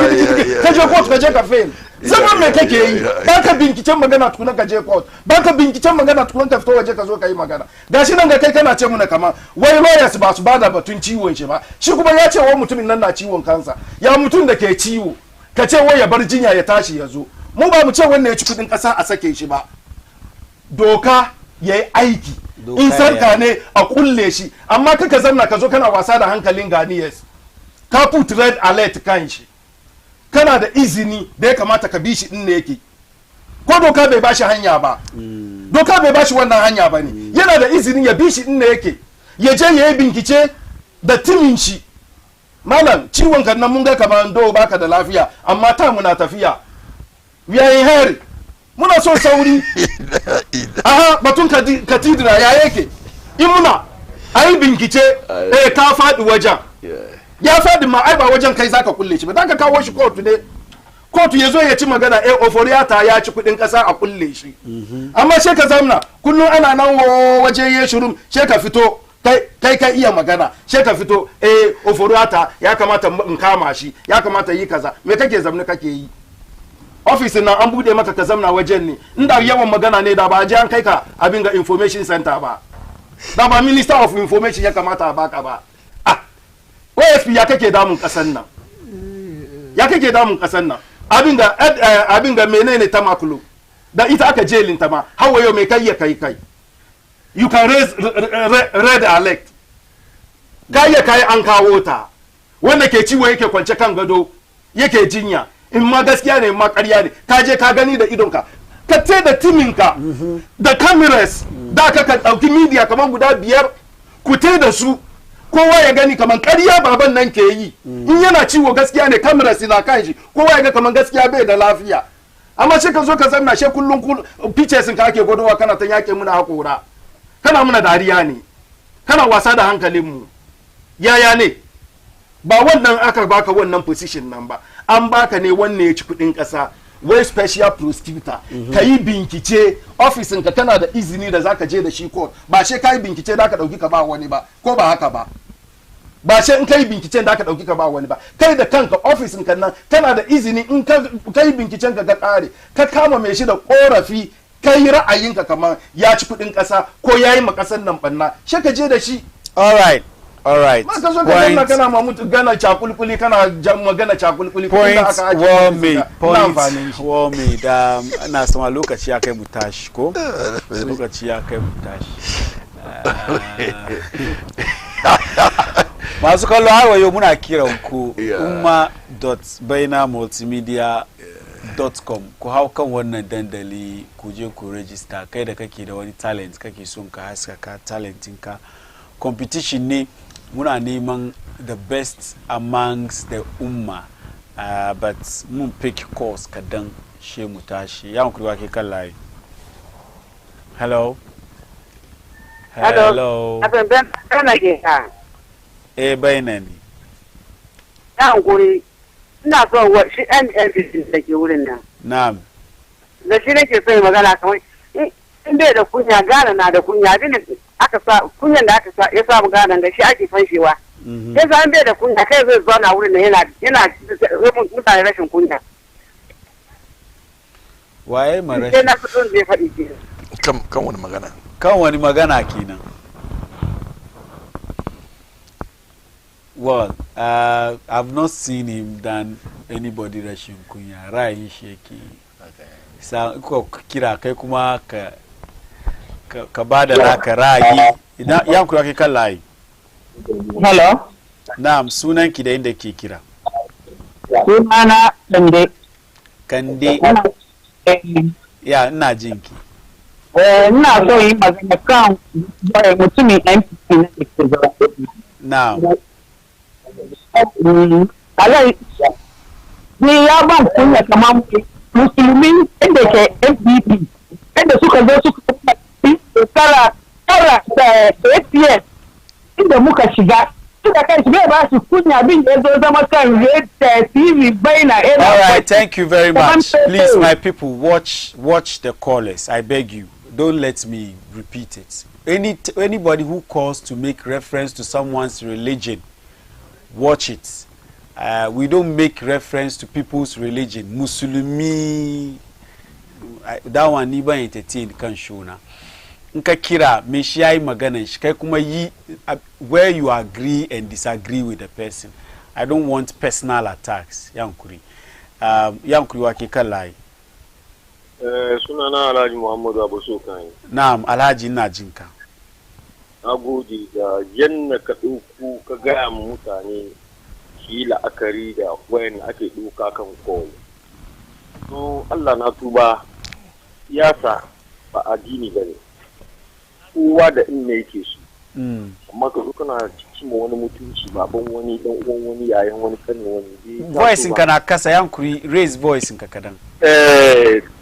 ka je court ka je ka fail zaman me kake yi ba ka binciken magana tukuna ka je court ba ka binciken magana tukuna ka fito waje ka zo ka yi magana gashi nan ga kai kana ce muna kama wai lawyers ba su bada batun ciwon shi ba shi kuma ya ce wa mutumin nan na ciwon kansa ya mutum da ke ciwo ka ce wai ya bar jinya ya tashi ya zo mu ba mu ce wannan ya ci kudin kasa a sake shi ba doka ya yi aiki in sarka ne a kulle shi amma kaka zanna ka zo kana wasa da hankalin ganiyas ka put red alert kan shi kana da izini da ya kamata ka bi shi din ne yake ko doka bai bashi hanya ba doka bai bashi wannan hanya ba ne yana da izini ya bi shi din ne yake ya je ya yi bincike da timin shi malam ciwon kan nan mun ga kamar do baka da lafiya amma ta muna tafiya yayin hari muna so sauri batun katidra ya yake in muna ayi bincike ka faɗi wajen ya faɗi ma ai ba wajen kai zaka kulle shi ba zaka kawo shi kotu ne kotu ya zo ya ci magana oforiata ya ci kudin kasa a kulle shi amma she ka zamna kullum ana nan waje ya shirum she ka fito kai iya magana she ka fito oforiata ya kamata in kama shi ya kamata yi kaza me kake zamna kake yi office nan an bude maka ka zamna wajen ne inda yawan magana ne da ba je an kai ka abin ga information center ba da ba minister of information ya kamata a baka ba OSP ya kake damun kasan nan abin ga menene ta makulo da ita aka jelinta ma hawa yau mai kai ya kai you can raise red alert kai an kawo ta wanda ke ciwo yake kwance kan gado yake jinya in ma gaskiya ne in ma ƙarya ne ka je ka gani da idonka ka ce da timinka da cameras da ka ɗauki media kamar guda 5 ku te da su kowa ya gani kamar ƙarya baban nan ke yi in yana ciwo gaskiya ne cameras na kan shi kowa ya ga kamar gaskiya bai da lafiya amma shi ka zo ka zanna she kullun pictures ka ake godowa kana ta yake muna hakora kana muna dariya ne kana wasa da hankalin mu yaya ne ba wannan aka baka wannan position nan ba an baka ne wanne ya ci kudin kasa wai special prosecutor ka yi bincike ofisin ka tana da izini da zaka je da shi court ba she kai bincike da ka dauki ka ba wani ba ko ba haka ba ba she in kai binciken da ka dauki ka ba wani ba kai da kanka ofisin ka nan tana da izini in kai binciken ka kare ka kama mai shi da korafi kai ra'ayinka kamar ya ci kudin kasa ko yayi ma kasan nan banna she ka je da shi. All right. Ma ka zo ka kana ma mutu gana cakulkuli kana magana cakulkuli point me da na sama lokaci ya kai mu tashi ko lokaci ya kai mu tashi masu kallo har wayo muna kiran ku umma.bainamultimedia.com ku hau kan wannan dandali ku je ku register kai da kake da wani talent kake son ka haskaka talentinka competition ne muna neman the best amongst the umma but mun pick course kadan she mu tashi ya mu ke kan layi. Hello abin ben kana ke ka bainani ya guri ina so wa shi NNPC da ke wurin nan na'am da shi nake so magana kamar in bai da kunya gana na da kunya bin aka sa kunyan da aka sa ya samu ganan da shi ake fanshewa sai zan bai da kunya kai zai zo na wurin nan yana mutane rashin kunya waye mara sai na so zai faɗi ke kan wani magana kenan. Well, I've not seen him done anybody rashin kunya ra'ayin shi yake sa ko kira kai kuma ka ba da naka ra'ayi idan yan kura kai kan layi. Hello na'am sunan ki da inda ke kira. Sunana Kande ya ina jin ki. Ina so yi magana kan mutumin NPP na ke zuwa na'am alai ni ya ban kunya kamar musulmi inda ke NPP inda suka zo suka tara da APS inda muka shiga suka kai bai ba su kunya bin da zo zama kan TV baina era. All right, thank you very much. Please my people watch the callers. I beg you. Don't let me repeat it. Anybody who calls to make reference to someone's religion, watch it. We don't make reference to people's religion. Musulmi, that one never entertain kan shona. Nka kira me shi yayi maganan shi kai kuma yi where you agree and disagree with the person. I don't want personal attacks. Yankuri. Yankuri wake kan layi. Sunana Alhaji Muhammadu Abuso kan. Na'am Alhaji ina jinka. Nagode da yanna ka dauku ka ga mutane shi la'akari da wayan ake doka kan call. To Allah na tuba siyasa ba addini bane. Kowa da inda yake su. Amma ka zo kana cikin wani mutunci baban wani dan uwan wani yayin wani kanin wani. Voice in kana kasa yankuri raise voice in ka kadan.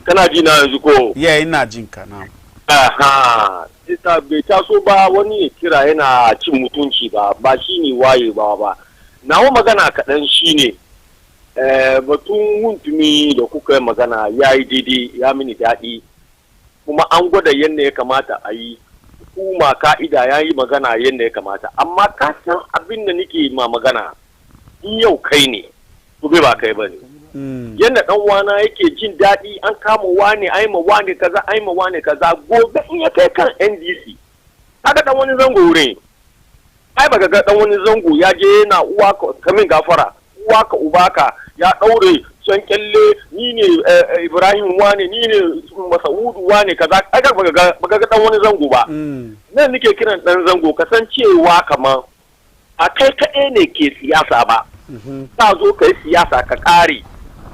Kana ji na yanzu ko? Yeah, ina jin ka na. Aha, ita bai taso ba wani ya kira yana cin mutunci ba shine waye ba. Nawa magana kaɗan shine batun muntumi da kuka yi magana yayi daidai ya mini daɗi kuma an gwada yadda ya kamata a yi hukuma ka'ida ya yi magana yadda ya kamata amma ka san abin da nake ma magana in yau kai ne gobe ba kai ba ne. Yanda dan wana yake jin daɗi an kama wane aima wane kaza aima wane kaza gobe in ya kai kan NDC kaga dan wani zango wurin ai baka ga dan wani zango ya je yana uwa ka kamin gafara uwa ka uba ka ya daure son kyalle ni ni ne Ibrahim wane ni ne Masaudu wane kaza aka baka ga dan wani zango ba nan nake kiran dan zango kasancewa kaman a kai kaɗai ne ke siyasa ba ka zo kai siyasa ka kare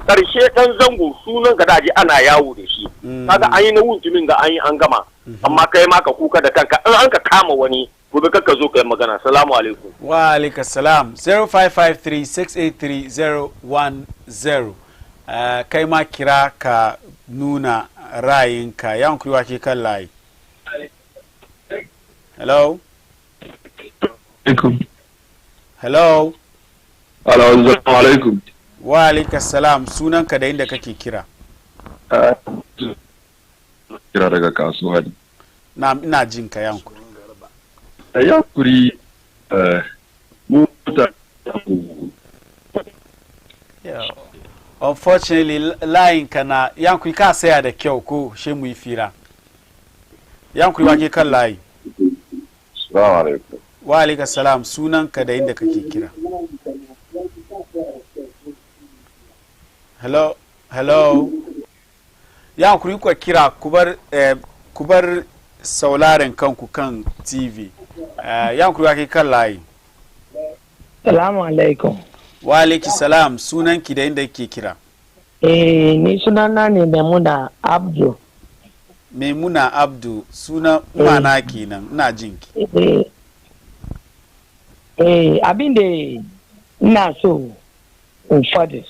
karshe dan zango sunan ka daji ana yawo da shi kaga an yi na wuntumin ga an yi an gama amma kai ma ka kuka da kanka in an ka kama wani gobe ka zo kai magana. Assalamu alaikum. Wa alaikum salam. 0553683010 kai ma kira ka nuna ra'ayinka yan kuwa ke kan layi. Hello. Hello. Assalamu alaikum. Wa alaikum salam. Sunanka da inda kake kira? Kira daga kasuwa. Na ina jin ka yanku. Yankuri unfortunately line kana yankuri ka saya da kyau ko she mu yi fira. Yankuri wake kan layi. Assalamu alaikum. Wa alaikum salam. Sunanka da inda kake kira? Hello. Hello. Yankuri ku kira kubar saularen kanku kan TV. Yankuri wake kan layi. Salamu alaikum. Wa alaikum salam. Sunanki da inda kike kira? Ni sunana ne Maimuna Abdu. Maimuna Abdu suna mana kenan ina jinki. Abin da ina so in faɗi.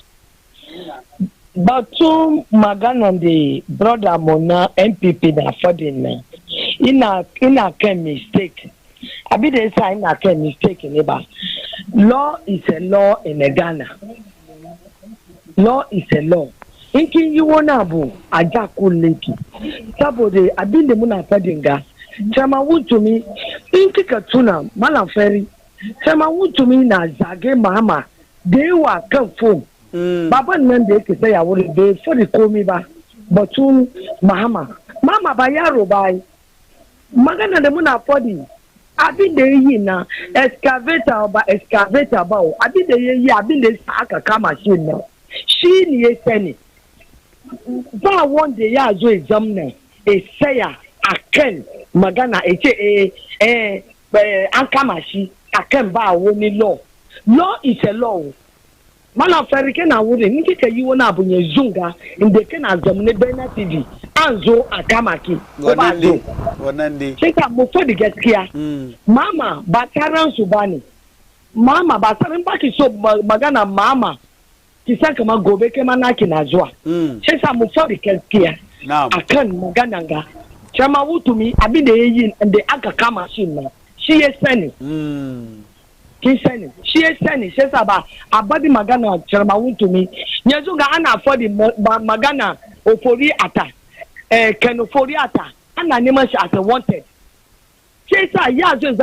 Batun maganan da brother mu na NPP na faɗin nan ina kan mistake. Abin da yasa ina kan mistake ne ba. Law is a law in Ghana. Law is a law. In kin yi wani abu a ja kullinki saboda abin da muna fadin ga chama wutumi in kika tuna malam fari chama wutumi na zage mama da yawa kan phone baban nan da yake saya wuri bai fari komi ba batun mama ba yaro ba magana da muna fadi abin da yayi na excavator ba abin da yayi abin da aka kama shi nan shi ne ya sani ba wanda ya zo examiner saya a kan magana ce an kama shi a kan ba wani law is a law mana farike na wuri ni kika yi wani abu ya zunga inda kana zamne bena tv an zo a kama ki wannan dai sai ka mu fadi gaskiya mama ba taran su bane mama ba taran baki so magana mama ki san kamar gobe kai ma naki na zuwa sai sa mu fadi gaskiya akan magana ga chama wutumi abin da yayi inda aka kama shi na shi ya sani kin sani shi ya sani sai sa ba abadi magana chama wutumi yanzu ga ana fadi magana ofori ata ken ofori ata ana neman shi as a wanted sai sa ya zo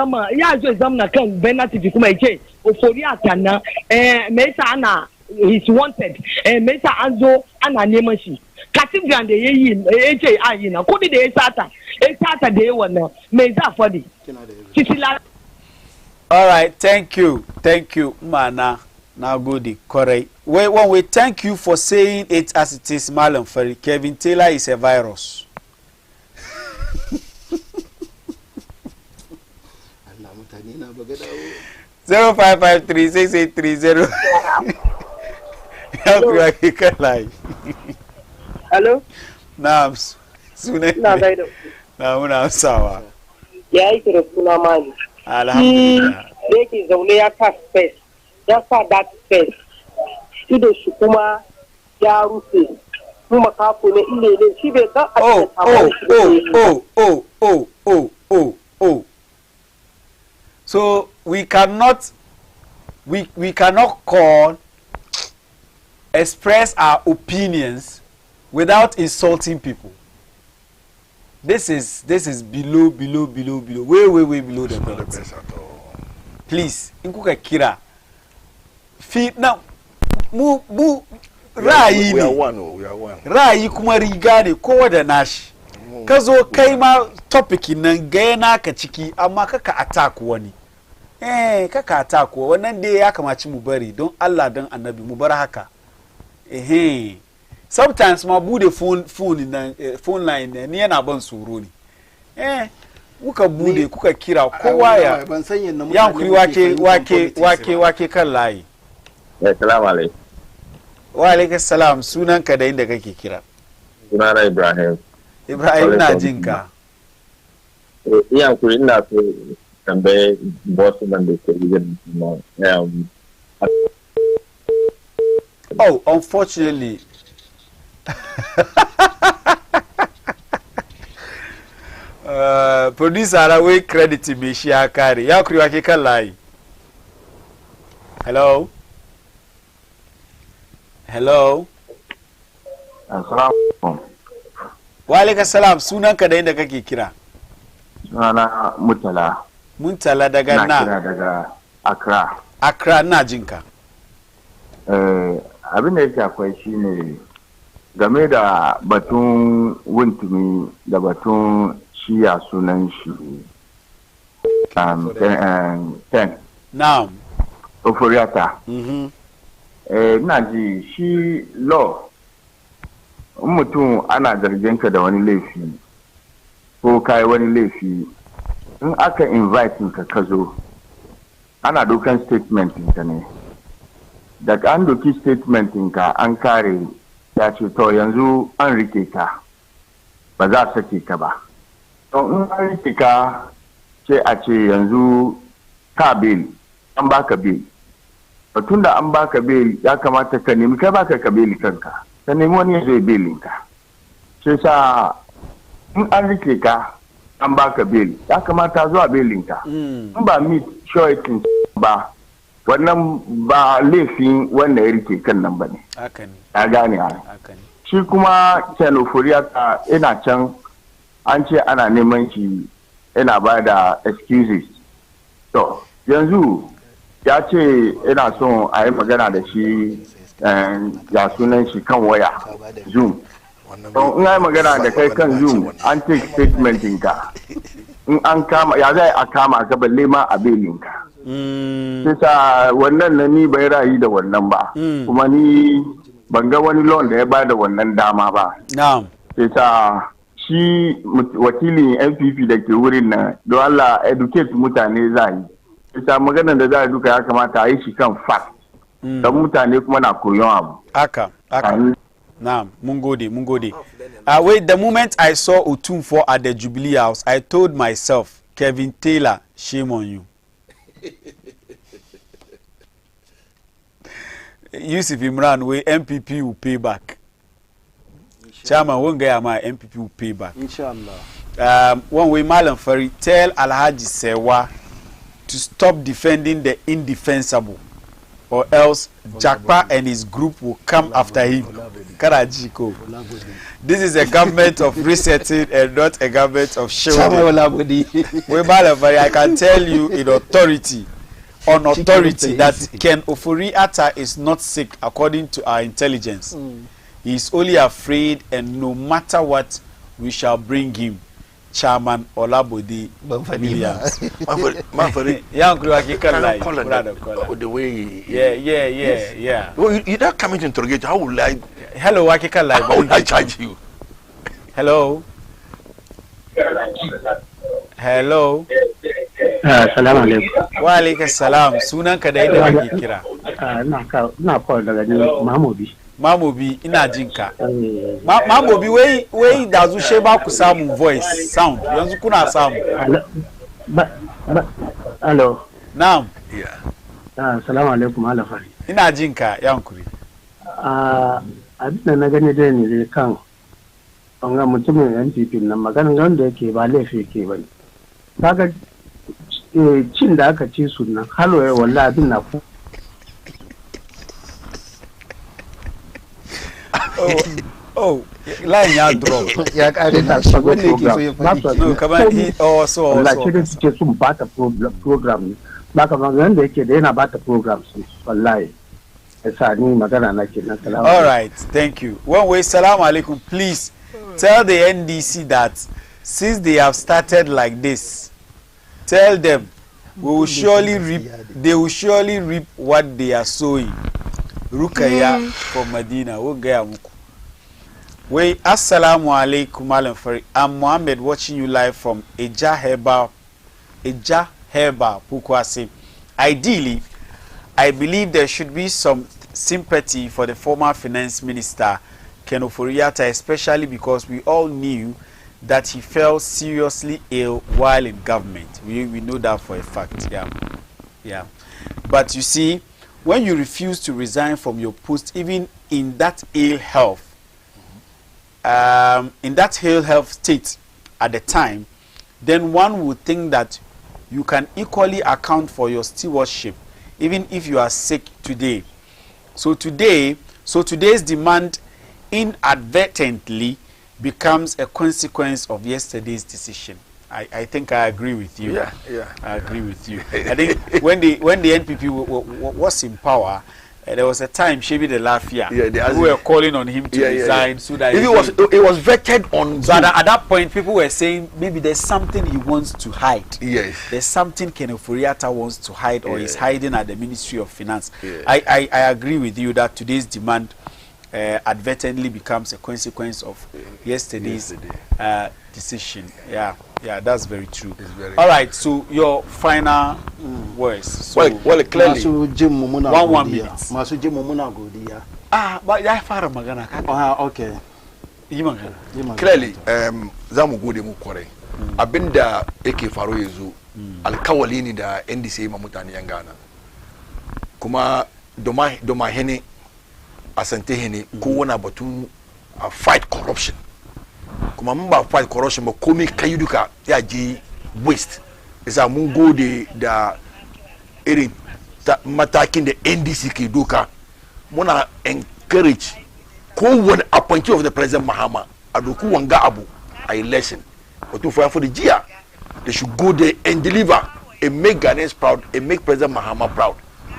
zama kan benefit kuma yake ofori ata na me yasa ana he's wanted me yasa an zo ana neman shi katifan da yayi yace ayi na kudi da ya sata da yawan nan me za fadi kitila. All right, thank you mana nagode correct. When we thank you for saying it as it is, Malam Fari. Kevin Taylor is a virus. 05536830. Hello. Naam. Sune. Na gaido. Na muna sawa. Ya yi kira suna mani. Alhamdulillah. Da yake zaune ya sa space. Ya sa that space. Ido shi kuma ya rufe. Kuma kafu ne ile ne shi bai ga So we cannot express our opinions without insulting people. This is below, way below the belt. Please, inkuka kira. Now, mu ra'ayi ne. We are one. Ra'ayi kuma riga ne kowa da nashi. Ka zo kai ma topic nan ga naka ciki amma kaka attack wani. Kaka attack wannan dai ya kamaci mu bari don Allah don Annabi mu bar haka. sometimes ma bude phone line ne na ban soro ne kuka bude kuka kira kowa ya ban san yanda ya kuri wake kan layi. Assalamu alaikum. Wa alaikum salam, sunanka da inda kake kira? Sunana Ibrahim. Ibrahim na jinka. Iya kuri ina so tambaye boss man da ke yin Oh, unfortunately. Producer away credit me shi akare. Ya kuri wake kan layi. Hello. Hello. Assalamu. Wa alaikum salam, sunanka da inda kake kira? Sunana Mutala. Mutala daga na kira daga Accra. Accra na jinka. Abin da yake akwai shine game da batun wuntumi da batun shiya sunan shi. 10. Na'am. Oforiata. Ina ji shi law mutum ana zarginka da wani laifi ko kai wani laifi in aka invite ka zo ana dokan statement ka ne daga an doki statement ka an kare ya ce to yanzu an rike ka ba za a sake ka ba to in an rike ka ce a ce yanzu ka bail an baka bail tun da an baka bail ya kamata ka nemi kai baka ka bail kanka ka nemi wani zai bailin ka sai sa in an rike ka an baka bail ya kamata zuwa bailin ka in ba meet shorting ba wannan ba laifin wanda ya rike kan nan bane haka ne ya gane haka ne shi kuma xenophobia ta ina can an ce ana neman shi ina ba da excuses to yanzu ya ce ina son a yi magana da shi ya sunan shi kan waya zoom in ya yi magana da kai kan zoom an take statement ka in an kama ya zai a kama ka balle ma a belinka sai wannan na ni bai rayu da wannan ba kuma ni ban ga wani loan da ya ba da wannan dama ba sai sa shi wakilin NPP da ke wurin nan don Allah educate mutane za yi sai magana da za a duka ya kamata a yi shi kan fact don mutane kuma na koyon abu haka Naam, mun gode. Wait, the moment I saw Otunfo at the Jubilee House, I told myself, Kevin Taylor, shame on you. Yusuf Imran, where MPP will pay back. Chairman, one guy, my MPP will pay back. Inshallah. One way, Malam Fari, tell Alhaji Sewa to stop defending the indefensible, or else Jakpa and his group will come after him. Karajiko. This is a government of resetting and not a government of showing. I can tell you in authority, that Ken Ofori-Atta is not sick according to our intelligence. He is only afraid, and no matter what, we shall bring him. Chairman Olabode Williams. The way yeah. Well, you're not coming to interrogate. How will I? Hello, Wakika Live. How will I charge you? Hello. Assalamu alaikum. Wa alaikum salam. Sunan ka da inda kake kira? Na call daga ni Mamobi. Mamobi ina jinka. Mamobi wai da zu she ba ku samu voice sound. Yanzu kuna samu. Hello. Na'am. Yeah. Assalamu alaikum alafari. Ina jinka yankuri. Abin da na gani dai ne kan ga mutumin NPP nan maganin wanda yake ba laifi yake bane. Kaga cin da aka ci su nan halwaye wallahi abin na ku line ya drop. Ya kare da shi wanda yake so ya faɗi. No, kamar he also. Wallahi shi da suke sun bata program ne. Baka maganin da yake da yana bata program su wallahi. Yasa ni magana na kenan. All right, thank you. One way, salam alaikum. Please tell the NDC that since they have started like this, tell them they will surely reap what they are sowing. Rukaya from Medina. Wo gaya muku. Wey, assalamu alaikum, Malam Fari. I'm Mohammed watching you live from Eja Heba, Pukwasi. Ideally, I believe there should be some sympathy for the former finance minister, Ken Ofori-Atta, especially because we all knew that he fell seriously ill while in government. We know that for a fact, yeah. But you see, when you refuse to resign from your post, even in that ill health, state at the time, then one would think that you can equally account for your stewardship, even if you are sick today. So today's demand inadvertently becomes a consequence of yesterday's decision. I think I agree with you. Yeah. I agree with you. I think when the NPP was in power, there was a time Shebi the Lafia who were calling on him to resign so that it was vetted on. So at that point, people were saying maybe there's something he wants to hide. Yes. There's something Ken Ofori-Atta wants to hide or is hiding at the Ministry of Finance. Yeah. I agree with you that today's demand advertently becomes a consequence of yesterday's decision. Yeah, that's very true. All right, so your final words. So Well, clearly. Masu jin mu muna 1 minute. Masu jin mu muna godiya. But ya fara magana ka. Okay. Yi magana. Clearly, za mu gode mu kwarai. Abinda yake faru yanzu alkawali ne da NDC ma mutane yan Ghana. Kuma doma hene asante hene kowane batun fight corruption. Kuma mun ba fight corruption ba komai kai duka ya je waste. Isa mun gode da irin matakin da NDC ke doka. Muna encourage kowane appointee of the President Mahama a doku wanga abu a election. But for the year, they should go there and deliver and make Ghanaians proud and make President Mahama proud.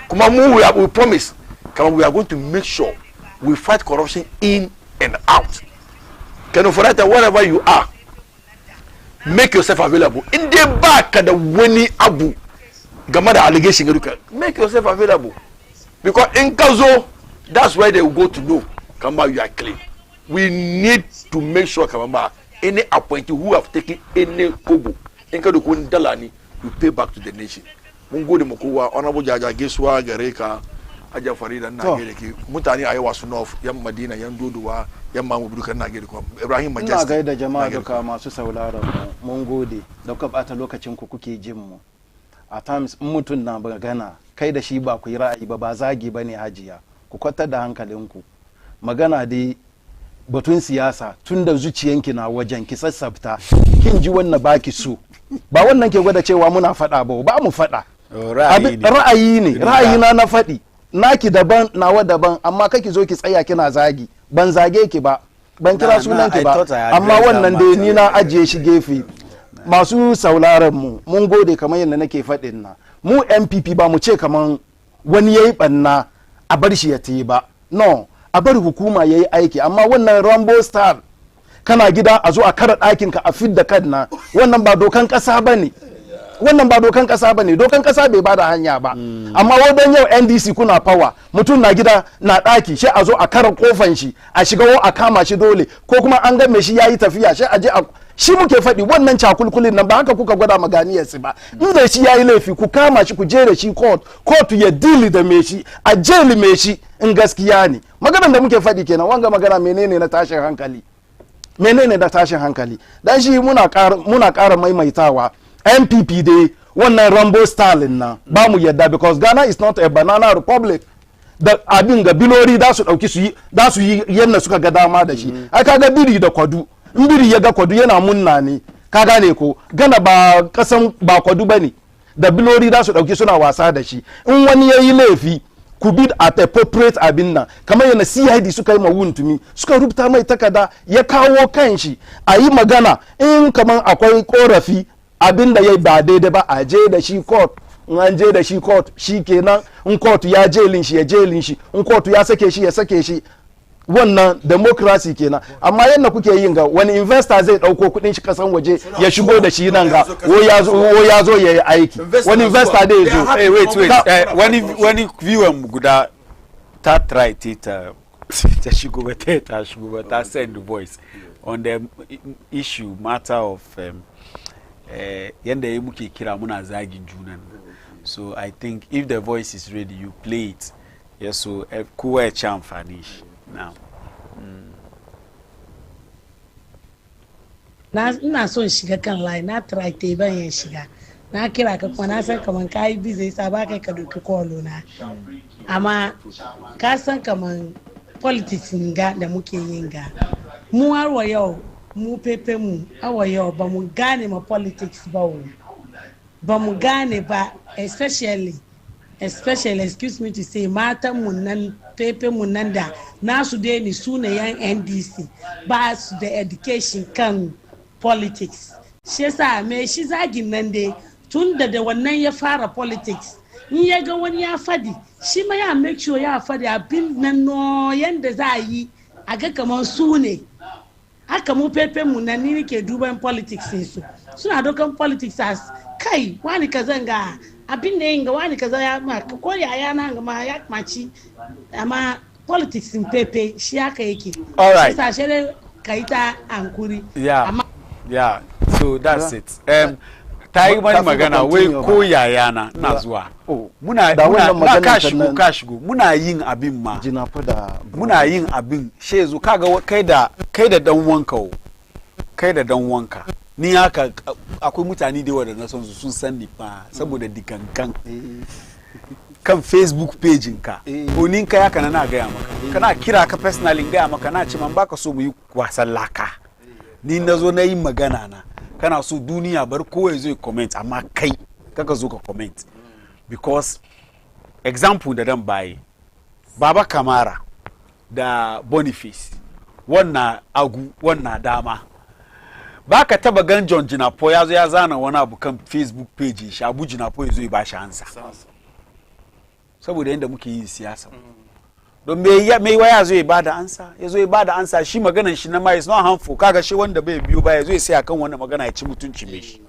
Kuma we promise, we are going to make sure we fight corruption in and out. Can you forget that wherever you are, make yourself available. In the back of the winning abu, gamada allegation, make yourself available. Because in Kazo, that's where they will go to know, Kamba, you are clean. We need to make sure, Kamba, any appointee who have taken any kobo, in Kado Dalani, you pay back to the nation. Mungo de Mokuwa, Honorable Jaja Geswa, Gareka, Aja Farida, Nagereki, Mutani, Iowa Sunof, Yam Madina, Yam Duduwa, Yam Mamubuka Nageriko, Ibrahim Majestic. Ina gaida jama'a duka masu sauraron mu mun gode da kuka bata lokacin ku kuke jin mu. A times mutun na magana kai da shi ba ku yi ra'ayi ba zagi bane hajiya. Ku kwatar da hankalinku. Magana dai batun siyasa tun da zuciyanki na wajen ki sassafta kin ji wannan baki so. Ba wannan ke gwada cewa muna fada ba mu fada. Ra'ayi ne ra'ayina na faɗi naki daban nawa daban amma kake zo ki tsaya kina zagi ban zage ki ba ban kira sunan ki ba amma wannan dai ni na ajiye shi gefe masu sauraron mu mun gode kamar yadda nake faɗin na mu MPP ba mu ce kaman wani yayi banna a bar shi ya tayi ba no a bar hukuma yayi aiki amma wannan Rambo Star kana gida a zo a kara ɗakin ka a fidda kanna wannan ba dokan ƙasa bane wannan ba dokan kasa bane dokan kasa bai bada hanya ba amma wadan yau NDC kuna power mutum na gida na daki shi a zo a karan kofan shi a shiga a kama shi dole ko kuma an ga me shi yayi tafiya shi a je shi muke faɗi wannan cakulkulin nan ba haka kuka gwada maganiyar su ba in da shi yayi laifi ku kama shi ku je da shi court ya deal da me shi a jail me shi in gaskiya ne maganar da muke faɗi kenan wanga magana menene na tashin hankali dan shi muna ƙara maimaitawa MPP dai wannan Rambo Stalin na ba mu yadda because Ghana is not a banana republic da abin ga bilori da su dauki su yi yanda suka ga dama da shi ai kaga biri da kwadu in biri ya ga kwadu yana munna ne ka gane ko Ghana ba kasan ba kwadu bane da bilori da su dauki suna wasa da shi in wani yayi laifi ku bid at appropriate abin nan kamar yana CID suka yi mawuntumi suka rubuta mai takarda ya kawo kanshi a yi magana in kamar akwai korafi abin da ya ba daidai ba a je da shi court in an je da shi court shi kenan in court ya jelin shi ya jelin shi in court ya sake shi ya sake shi wannan democracy kenan amma yanda kuke yin ga wani investor zai dauko kudin shi kasan waje ya shigo da shi nan ga wo ya zo ya yi aiki wani investor dai zo wait wani viewer guda ta try ta ta send the voice on the issue matter of yanda muke kira muna zagin junan. So I think if the voice is ready, you play it. Yes, so kowa ya ci amfani shi now. Ina son shiga kan line na try ta ban yan shiga na kira ka kuma na san kaman kai busy sai ba kai ka doki call na amma ka san kaman politics nga da muke yin ga mu har wa yau mu pepe mu awa yau ba mu gane ma politics ba mu gane ba especially excuse me to say matan mu nan pepe mu nan da nasu dai ni sune yan NDC ba su da education kan politics shi yasa me shi zagin nan dai tun da wannan ya fara politics in ya ga wani ya fadi shi ma ya make sure ya fadi abin nan no yanda za a yi a ga kamar su ne haka mu pepe mu nan ni nake duban politics ne su suna dokan politics as kai wani kaza ga abin da yin ga wani kaza ya ma ko ya na ga ma ya maci amma politics in pepe shi haka yake all right sai sashe kai ta ankuri yeah so that's it ta yi mani magana wai ko yayana ina zuwa muna ka shigo muna yin abin ma muna yin abin she zo kaga kai da dan wanka ni haka akwai mutane da wanda na son su sun san ni fa saboda digangan kan Facebook page ka onin ka ya kana na ga maka kana kira ka personally ga maka na ce man baka so mu yi wasan laka ni nazo na yi magana na kana so duniya bar kowa zai comment amma kai kaka zo ka comment because example da dan baye Baba Kamara da Boniface wannan agu wannan dama baka taba gan John Jinapo ya zo ya zana wani abu kan Facebook page shi Abu Jinapo ya zo ya bashi ansa saboda yanda muke yin siyasa don me waya zo ya bada ansa shi maganan shi na mai is not harmful kaga shi wanda bai biyo ba ya zo ya sai akan wannan magana ya ci mutunci me shi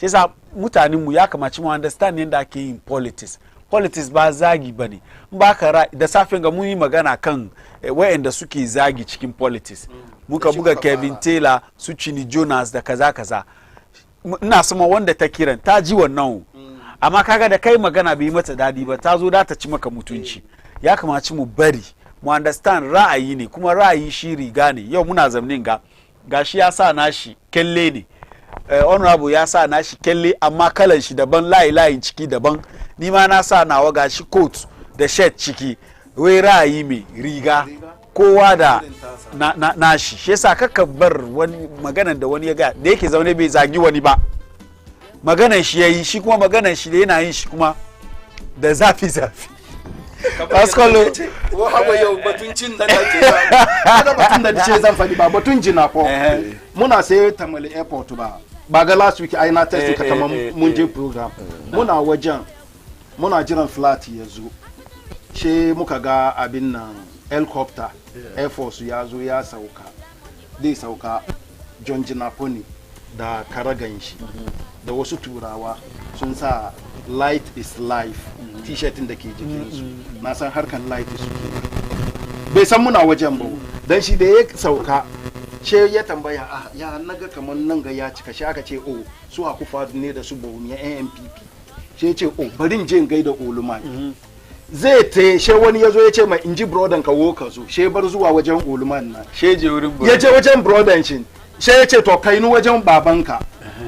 yasa mutanen mu ya kamaci mu understand yanda ake yin politics ba zagi bane in ba ka da safin ga mun yi magana kan wayanda suke zagi cikin politics muka buga Kevin Taylor su Chini Jonas da kaza ina sama wanda ta kiran ta ji wannan amma kaga da kai magana bai mata dadi ba ta zo da ta ci maka mutunci ya kamaci mu bari mu understand ra'ayi ne kuma ra'ayi shi riga ne yau muna zamnin gashi ya sa nashi kelle ne honorable ya sa nashi kelle amma kalan shi daban layin ciki daban ni ma na sa nawa gashi coat da shirt ciki wai ra'ayi mai riga kowa da nashi shi yasa kaka bar wani maganan da wani ya ga da yake zaune bai zagi wani ba maganan shi yayi shi kuma maganan shi da yana yin shi kuma da zafi Pascalo hawa yau batuncin da nake ba batun da ce zan faɗi ba batun jina ko muna sai Tamale airport ba ga last week ai na test ka kaman mun je program muna wajen muna jiran flight ya zo she muka ga abin nan helicopter air force ya zo ya sauka John Jinaponi da karagan shi da wasu turawa sun sa light is life t-shirt da ke jikinsu na san harkan light suke bai san muna wajen ba dan shi da ya sauka she ya tambaya ya naga kamar nan ga ya cika shi aka ce su haku fadu ne da su bawumiya NNPP she ya ce bari in je in gaida Olumani zai te she wani yazo ya ce mai inji brodan ka wo ka zo she bar zuwa wajen Olumani na she je wurin ya je wajen brodan shi she ya ce to kai ni wajen babanka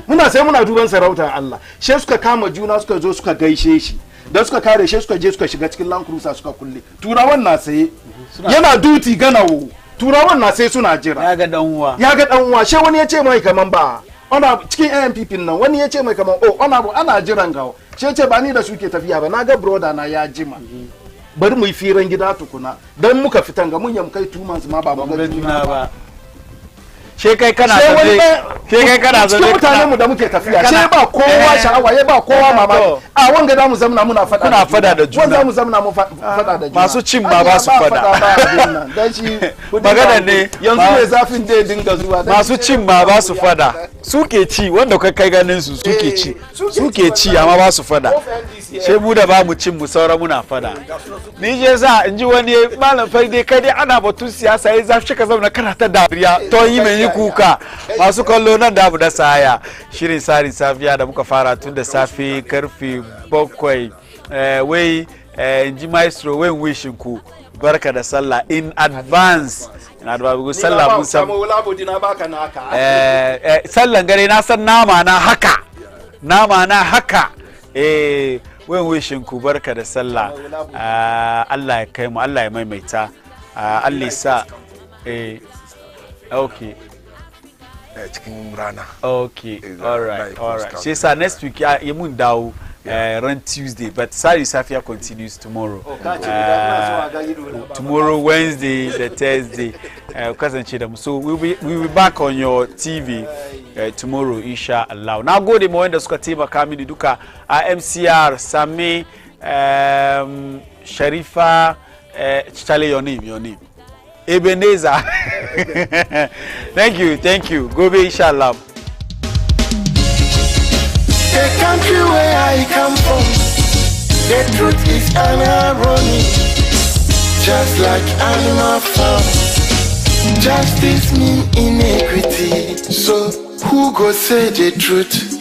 muna sai muna duban sarautar Allah she suka kama juna suka zo suka gaishe shi da suka kare shi suka je suka shiga cikin Land Cruiser suka kulle turawan na sai yana duty ganawo turawan na sai suna jira ya ga dan uwa she wani ya ce mai kaman ba ona cikin NPP nan wani ya ce mai kaman ana jiran gawo she ce ba ni da suke tafiya ba na ga brother na ya jima bari mu yi firan gida tukuna dan muka fitan ga mun yam kai 2 months ma ba mu ga juna ba she kai kana zaune mutanen mu da muke tafiya she ba kowa sha'awa ya ba kowa mamaki wanga da mu zamna muna fada da juna wanda mu zamna mu fada da juna masu cin ma ba su fada dan shi magana ne yanzu ne zafin da dinga zuwa masu cin ma ba su fada suke ci wanda kai ganin su suke ci amma ba su fada sai mu da ba mu cin mu saura muna fada ni je sa in ji wani malam fai dai kai dai ana batun siyasa yayi zafi ka zauna kana ta dariya to yi mai yi kuka masu kallo nan da mu da saya shirin Tsarin Safiya da muka fara tun da safe karfe 7 wai in ji maestro wai wishin ku barka da sallah in advance na da babu sallah mun san sallan gare na san nama na haka wen wishin ku barka da sallah Allah ya kai mu Allah ya maimaita Allah ya sa okay cikin rana okay all right sai sa next week ya mun dawo run Tuesday, but Tsarin Safiya continues tomorrow. Tomorrow, Wednesday, the Thursday. So we'll be back on your TV tomorrow, inshallah. Now go the moment the Discussiom coming duka MCR, Sami, Sharifa, Chale, your name. Ebenezer. Thank you. Go be inshallah. The country where I come from, the truth is ironic. Just like animal farm, justice mean inequity. So who go say the truth?